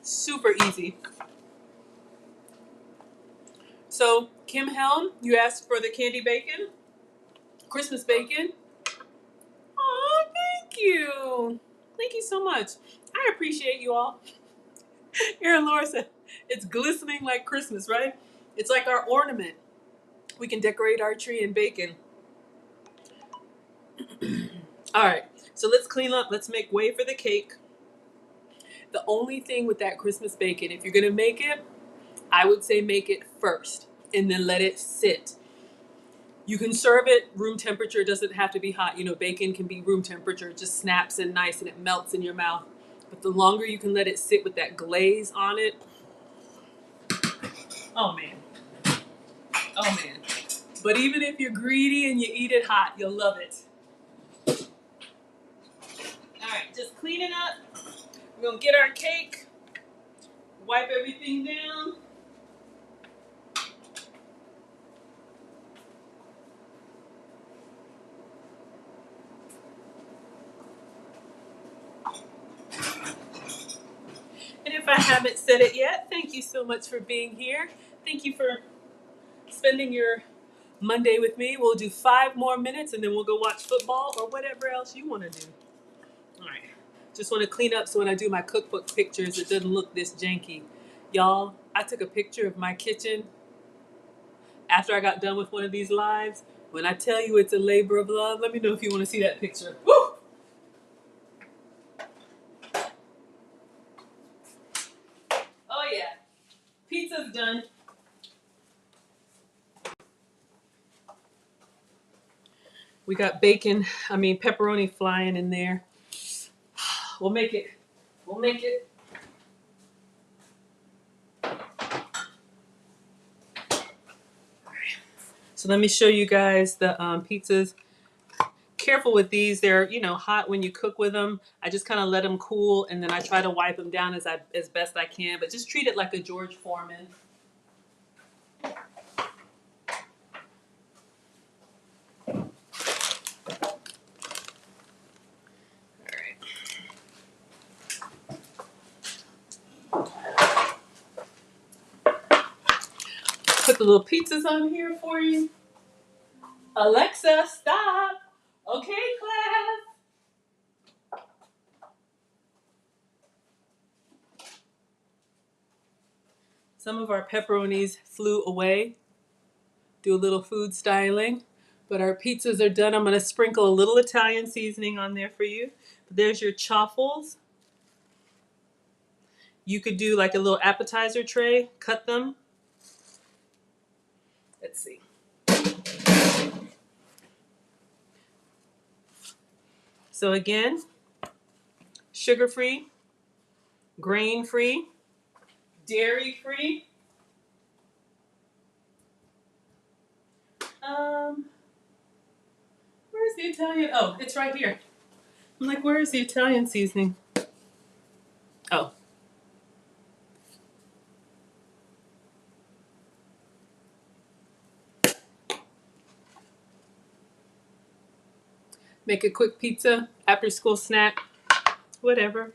Super easy. So, Kim Helm, you asked for the candy bacon, Christmas bacon. Oh, thank you. Thank you so much. I appreciate you all. Aaron Laura said, it's glistening like Christmas, right? It's like our ornament. We can decorate our tree in bacon. All right, so let's clean up. Let's make way for the cake. The only thing with that Christmas bacon, if you're gonna make it, I would say make it first and then let it sit. You can serve it room temperature. It doesn't have to be hot. You know, bacon can be room temperature. It just snaps in nice and it melts in your mouth. But the longer you can let it sit with that glaze on it, oh man, oh man. But even if you're greedy and you eat it hot, you'll love it. All right, just clean it up. We're gonna get our cake, wipe everything down. And if I haven't said it yet, thank you so much for being here. Thank you for spending your Monday with me. We'll do 5 more minutes and then we'll go watch football or whatever else you want to do. All right. Just want to clean up so when I do my cookbook pictures, it doesn't look this janky. Y'all, I took a picture of my kitchen after I got done with one of these lives. When I tell you it's a labor of love, let me know if you want to see that picture. Woo! Oh, yeah. Pizza's done. We got pepperoni flying in there. We'll make it. We'll make it. So let me show you guys the pizzas. Careful with these. They're, hot when you cook with them. I just kind of let them cool and then I try to wipe them down as best I can. But just treat it like a George Foreman. Put the little pizzas on here for you. Alexa, stop. Okay, class. Some of our pepperonis flew away. Do a little food styling. But our pizzas are done. I'm going to sprinkle a little Italian seasoning on there for you. There's your chaffles. You could do like a little appetizer tray. Cut them. Let's see. So again, sugar-free, grain-free, dairy-free. Where's the Italian? Oh, it's right here. I'm like, where is the Italian seasoning? Oh. Make a quick pizza, after school snack, whatever.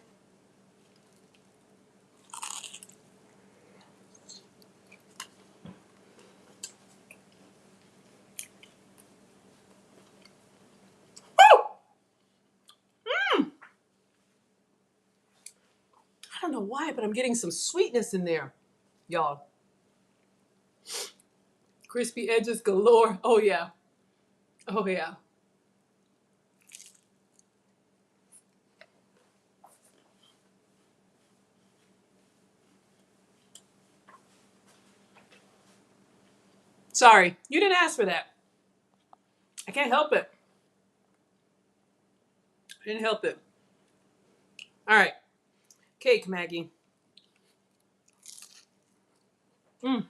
I don't know why, but I'm getting some sweetness in there, y'all. Crispy edges galore. Oh, yeah. Oh, yeah. Sorry, you didn't ask for that. I can't help it. I didn't help it. All right. Cake, Maggie. Mm.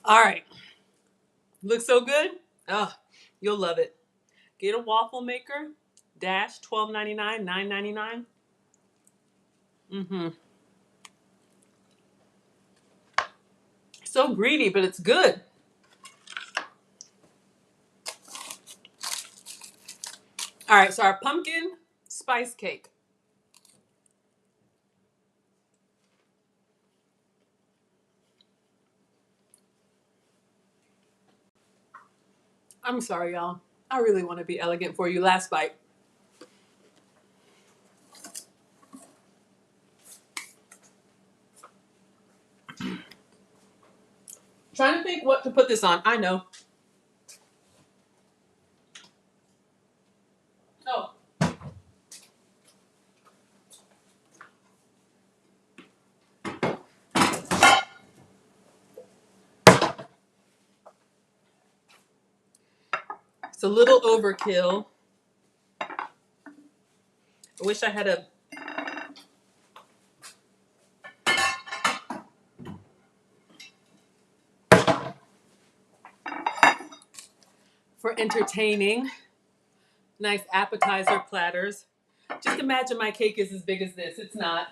All right. Looks so good. Oh, you'll love it. Get a waffle maker. Dash $12.99, $9.99. Mm-hmm. So greedy, but it's good. All right, so our pumpkin spice cake. I'm sorry, y'all. I really want to be elegant for you. Last bite. Trying to think what to put this on. I know. Oh. It's a little overkill. I wish I had for entertaining. Nice appetizer platters. Just imagine my cake is as big as this. It's not.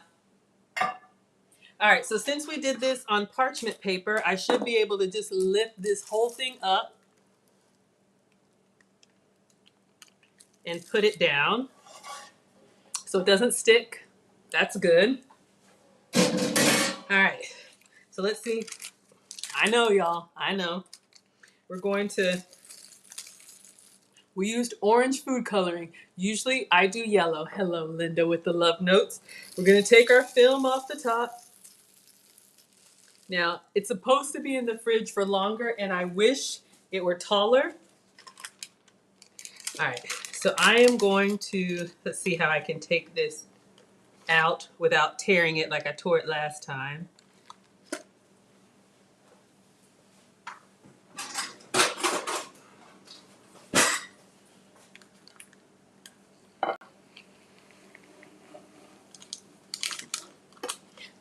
All right, so since we did this on parchment paper, I should be able to just lift this whole thing up and put it down so it doesn't stick. That's good. All right, so let's see. I know, y'all. I know. We used orange food coloring. Usually I do yellow. Hello, Linda, with the love notes. We're going to take our film off the top. Now, it's supposed to be in the fridge for longer, and I wish it were taller. All right, so I am going to, let's see how I can take this out without tearing it like I tore it last time.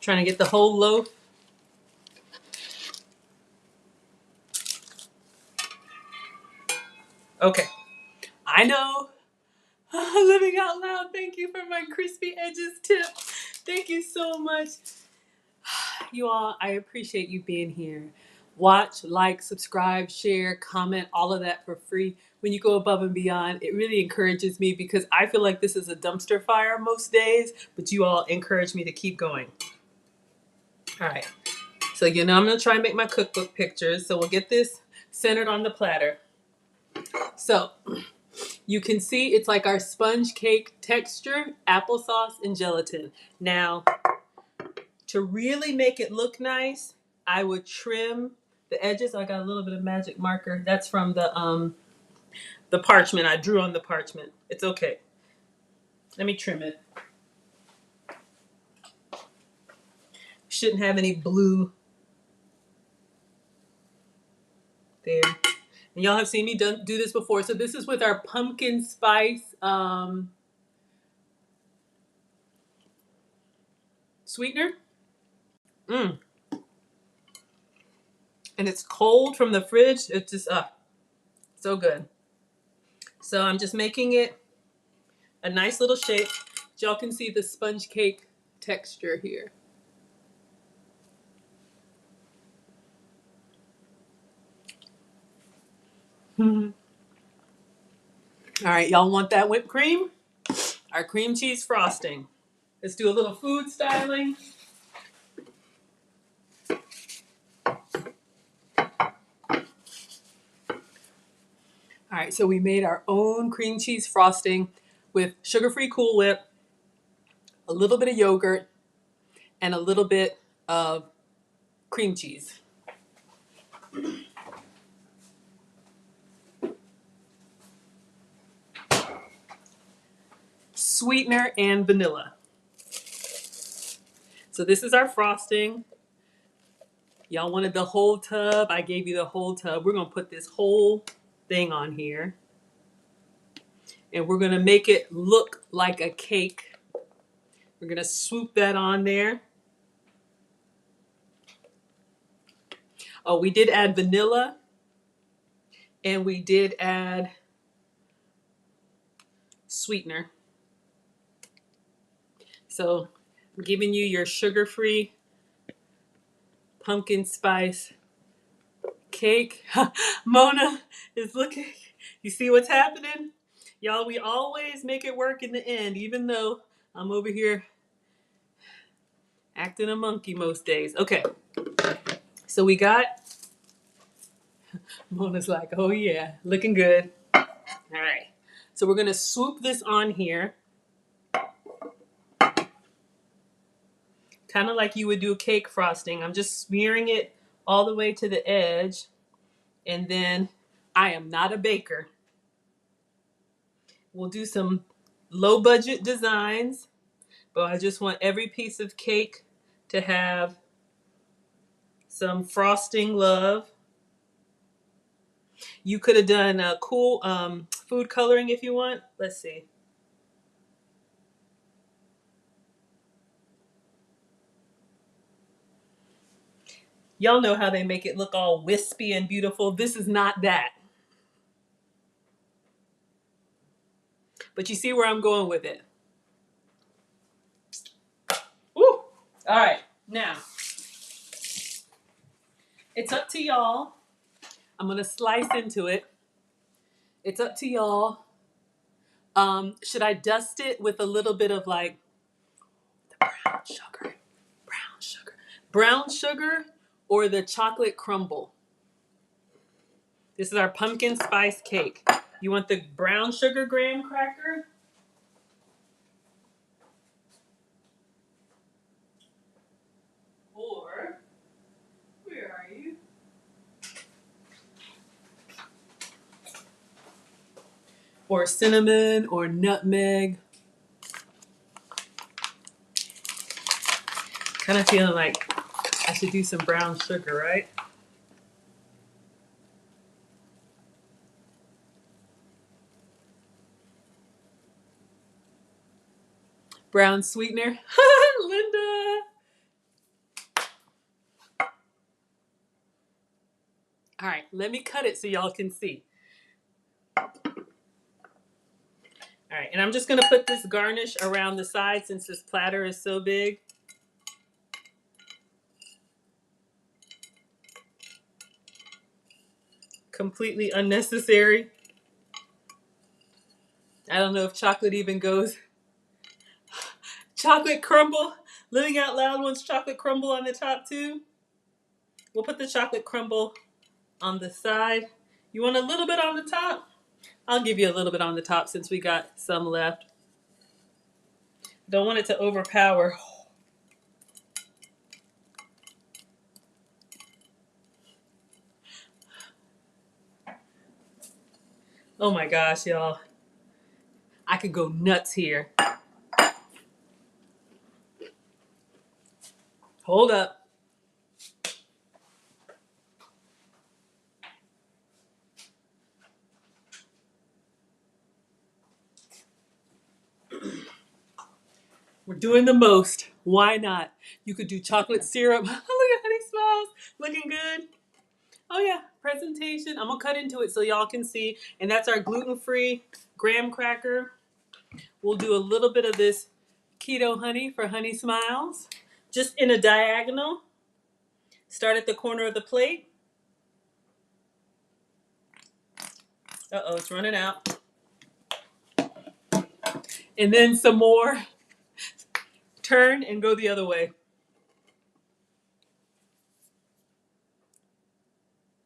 Trying to get the whole loaf. Okay, I know. Living out loud, thank you for my crispy edges tip. Thank you so much. You all, I appreciate you being here. Watch, like, subscribe, share, comment, all of that for free. When you go above and beyond, it really encourages me because I feel like this is a dumpster fire most days, but you all encourage me to keep going. All right, so I'm gonna try and make my cookbook pictures. So we'll get this centered on the platter. So you can see it's like our sponge cake texture, applesauce and gelatin. Now, to really make it look nice, I would trim the edges. I got a little bit of magic marker. That's from the parchment. I drew on the parchment. It's okay. Let me trim it. Shouldn't have any blue there. And y'all have seen me do this before. So this is with our pumpkin spice sweetener. Mm. And it's cold from the fridge. It's just so good. So I'm just making it a nice little shape. Y'all can see the sponge cake texture here. All right, y'all want that whipped cream? Our cream cheese frosting. Let's do a little food styling. All right, so we made our own cream cheese frosting with sugar-free Cool Whip, a little bit of yogurt, and a little bit of cream cheese. Sweetener and vanilla. So this is our frosting. Y'all wanted the whole tub. I gave you the whole tub. We're gonna put this whole thing on here. And we're gonna make it look like a cake. We're gonna swoop that on there. Oh, we did add vanilla and we did add sweetener. So I'm giving you your sugar-free pumpkin spice cake. Mona is looking. You see what's happening? Y'all, we always make it work in the end, even though I'm over here acting a monkey most days. Okay, so we got, Mona's like, oh yeah, looking good. All right, so we're gonna swoop this on here, kind of like you would do cake frosting. I'm just smearing it all the way to the edge, and then I am not a baker. We'll do some low budget designs, but I just want every piece of cake to have some frosting love. You could have done a cool food coloring if you want. Let's see. Y'all know how they make it look all wispy and beautiful. This is not that. But you see where I'm going with it. Woo! All right, now it's up to y'all. I'm gonna slice into it. It's up to y'all. Should I dust it with a little bit of like the brown sugar, brown sugar, or the chocolate crumble? This is our pumpkin spice cake. You want the brown sugar graham cracker? Or, where are you? Or cinnamon or nutmeg. Kind of feeling like I should do some brown sugar, right? Brown sweetener. Linda. All right, let me cut it so y'all can see. All right, and I'm just gonna put this garnish around the side since this platter is so big. Completely unnecessary. I don't know if chocolate even goes. Chocolate crumble. Living Out Loud wants chocolate crumble on the top too. We'll put the chocolate crumble on the side. You want a little bit on the top? I'll give you a little bit on the top since we got some left. Don't want it to overpower. Oh my gosh, y'all. I could go nuts here. Hold up. We're doing the most. Why not? You could do chocolate syrup. Look at Honey Smiles. Looking good. Oh yeah, presentation. I'm gonna cut into it so y'all can see. And that's our gluten-free graham cracker. We'll do a little bit of this keto honey for Honey Smiles. Just in a diagonal. Start at the corner of the plate. Uh-oh, it's running out. And then some more. Turn and go the other way.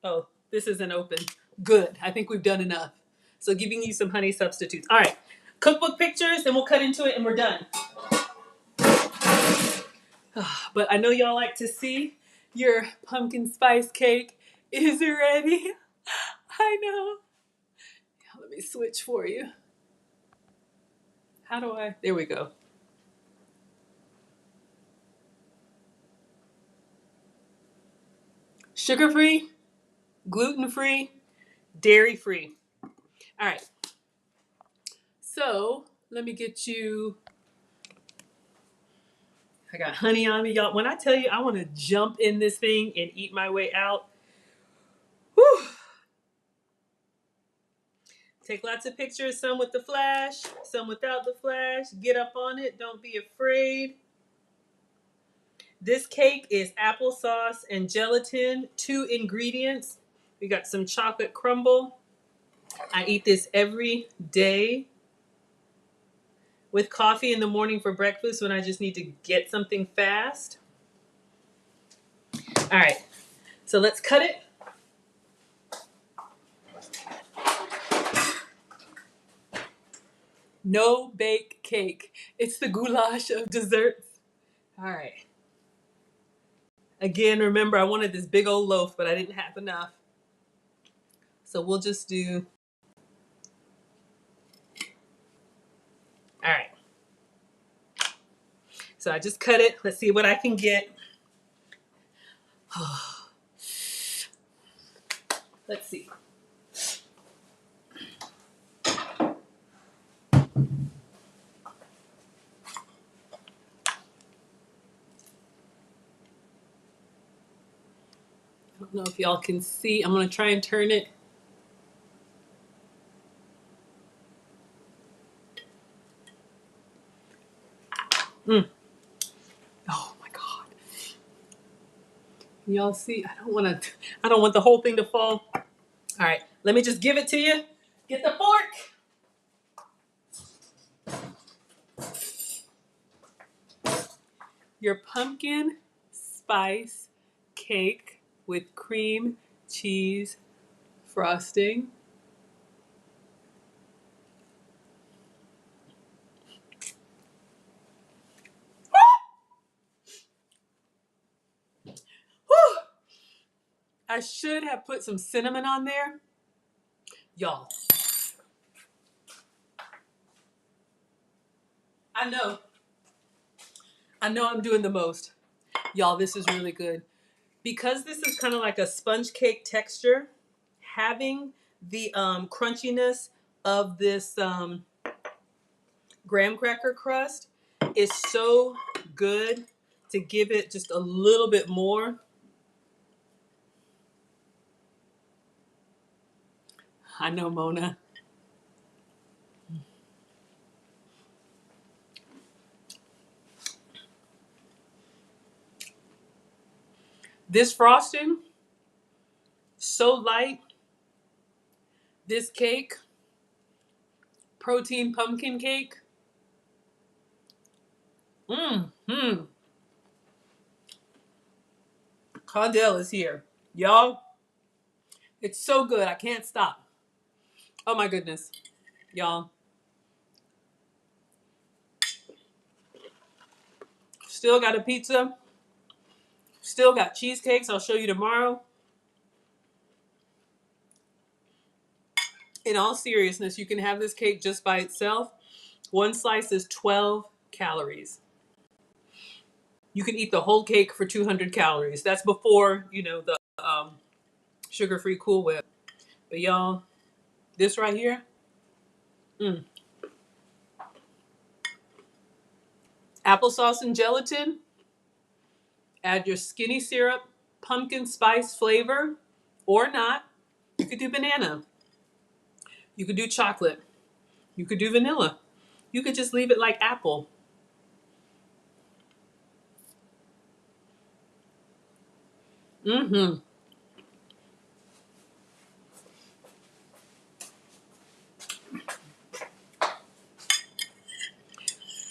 Oh, this isn't open. Good. I think we've done enough. So giving you some honey substitutes. All right. Cookbook pictures, and we'll cut into it and we're done. But I know y'all like to see your pumpkin spice cake. Is it ready? I know. Let me switch for you. How do I? There we go. Sugar-free, gluten-free, dairy-free. All right. So let me get you. I got honey on me, y'all. When I tell you I want to jump in this thing and eat my way out, whew. Take lots of pictures, some with the flash, some without the flash. Get up on it. Don't be afraid. This cake is applesauce and gelatin, 2 ingredients. We got some chocolate crumble. I eat this every day with coffee in the morning for breakfast when I just need to get something fast. All right, so let's cut it. No bake cake. It's the goulash of desserts. All right. Again, remember, I wanted this big old loaf, but I didn't have enough. So we'll just do. All right. So I just cut it. Let's see what I can get. Let's see. I don't know if y'all can see. I'm going to try and turn it. Mm. Oh my God. Y'all see, I don't want the whole thing to fall. All right, let me just give it to you. Get the fork. Your pumpkin spice cake with cream cheese frosting. Whew. I should have put some cinnamon on there. Y'all, I know. I know I'm doing the most. Y'all, this is really good. Because this is kind of like a sponge cake texture, having the crunchiness of this graham cracker crust is so good to give it just a little bit more. I know, Mona. This frosting, so light. This cake, protein pumpkin cake. Mm-hmm. Caudell is here. Y'all, it's so good. I can't stop. Oh my goodness. Y'all. Still got a pizza. Still got cheesecakes. I'll show you tomorrow. In all seriousness, you can have this cake just by itself. One slice is 12 calories. You can eat the whole cake for 200 calories. That's before, the sugar-free Cool Whip. But y'all, this right here, mm. Applesauce and gelatin. Add your skinny syrup, pumpkin spice flavor, or not. You could do banana. You could do chocolate. You could do vanilla. You could just leave it like apple. Mm-hmm.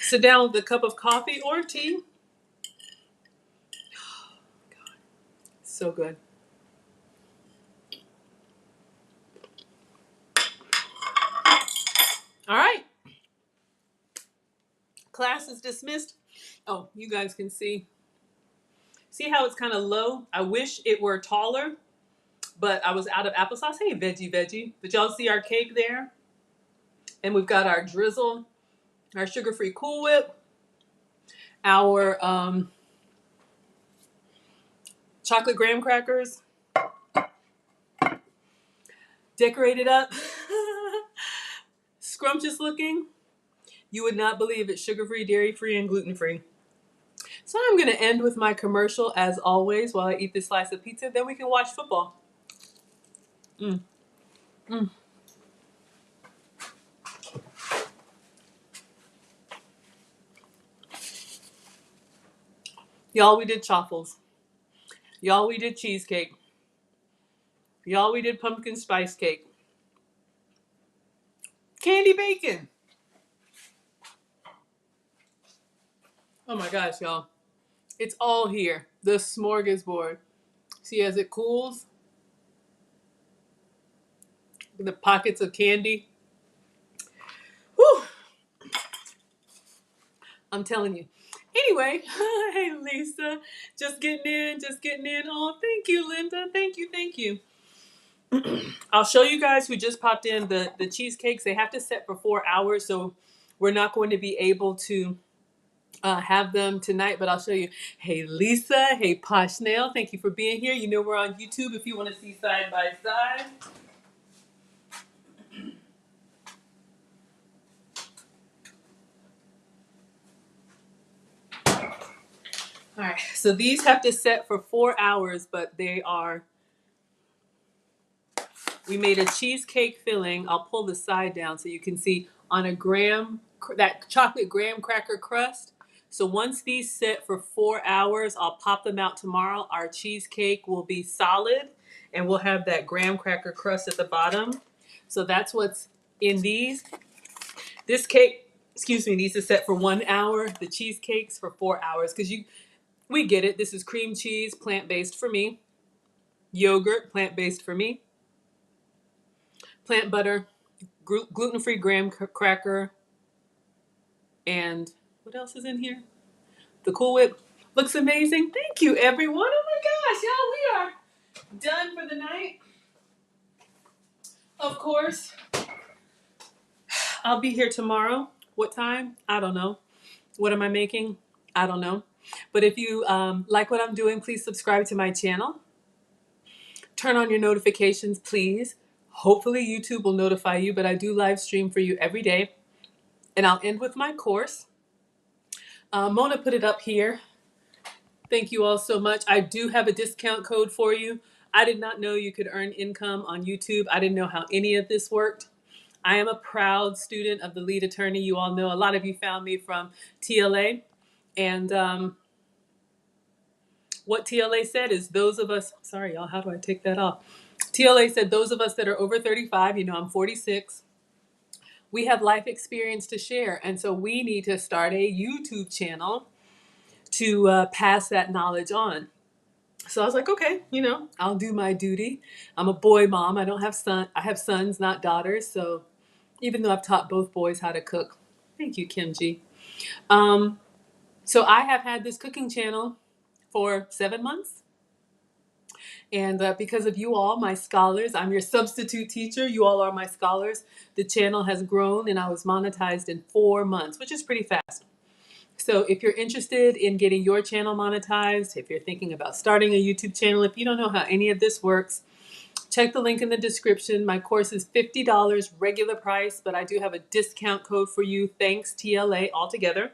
Sit down with a cup of coffee or tea. So good. All right. Class is dismissed. Oh, you guys can see. See how it's kind of low? I wish it were taller, but I was out of applesauce. Hey, veggie. Did y'all see our cake there? And we've got our drizzle, our sugar-free Cool Whip, our chocolate graham crackers, decorated up, scrumptious looking. You would not believe it's sugar-free, dairy-free, and gluten-free. So I'm going to end with my commercial as always while I eat this slice of pizza. Then we can watch football. Mm, mm. Y'all, we did chaffles. Y'all, we did cheesecake. Y'all, we did pumpkin spice cake. Candy bacon. Oh my gosh, y'all. It's all here. The smorgasbord. See as it cools? The pockets of candy. Whew. I'm telling you. Anyway, hey Lisa. Just getting in. Oh, thank you, Linda. Thank you. I'll show you guys who just popped in the cheesecakes. They have to set for 4 hours, so we're not going to be able to have them tonight, but I'll show you. Hey Lisa, hey Posh Nail, thank you for being here. You know we're on YouTube if you want to see side by side. All right, so these have to set for 4 hours, but we made a cheesecake filling. I'll pull the side down so you can see on that chocolate graham cracker crust. So once these sit for 4 hours, I'll pop them out tomorrow. Our cheesecake will be solid and we'll have that graham cracker crust at the bottom. So that's what's in these. This cake, excuse me, needs to set for 1 hour. The cheesecakes for 4 hours because we get it. This is cream cheese, plant-based for me. Yogurt, plant-based for me. Plant butter, gluten-free graham cracker, and what else is in here? The Cool Whip looks amazing. Thank you, everyone. Oh my gosh, y'all, we are done for the night. Of course, I'll be here tomorrow. What time? I don't know. What am I making? I don't know. But if you like what I'm doing, please subscribe to my channel. Turn on your notifications, please. Hopefully YouTube will notify you, but I do live stream for you every day. And I'll end with my course. Mona put it up here. Thank you all so much. I do have a discount code for you. I did not know you could earn income on YouTube. I didn't know how any of this worked. I am a proud student of the lead attorney. You all know a lot of you found me from TLA. And what TLA said is those of us, sorry y'all, how do I take that off? TLA said those of us that are over 35, you know, I'm 46, we have life experience to share. And so we need to start a YouTube channel to pass that knowledge on. So I was like, okay, you know, I'll do my duty. I'm a boy mom. I don't have son. I have sons, not daughters. So even though I've taught both boys how to cook, thank you, Kim G. So I have had this cooking channel for 7 months. And because of you all, my scholars, I'm your substitute teacher. You all are my scholars. The channel has grown and I was monetized in 4 months, which is pretty fast. So if you're interested in getting your channel monetized, if you're thinking about starting a YouTube channel, if you don't know how any of this works, check the link in the description. My course is $50 regular price, but I do have a discount code for you. Thanks TLA altogether.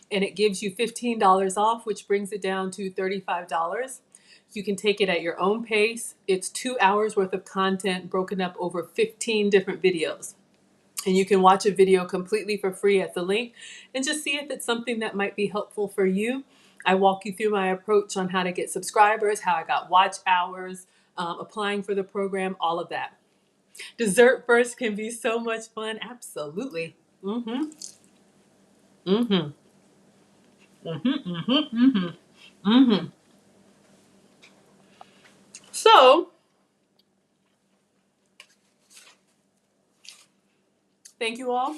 And it gives you $15 off, which brings it down to $35. You can take it at your own pace. It's 2 hours worth of content broken up over 15 different videos. And you can watch a video completely for free at the link and just see if it's something that might be helpful for you. I walk you through my approach on how to get subscribers, how I got watch hours, applying for the program, all of that. Dessert first can be so much fun. Absolutely. Mm-hmm. Mm-hmm. Mm-hmm. Mm-hmm. Mm-hmm. Mm-hmm. So, thank you all.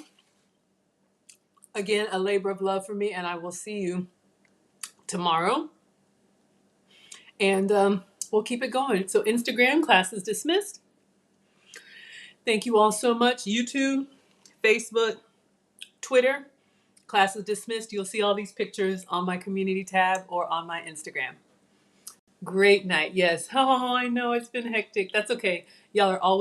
Again, a labor of love for me, and I will see you tomorrow. And we'll keep it going. So Instagram, class is dismissed. Thank you all so much. YouTube, Facebook, Twitter, class is dismissed. You'll see all these pictures on my community tab or on my Instagram. Great night. Yes. Oh, I know it's been hectic. That's okay. Y'all are always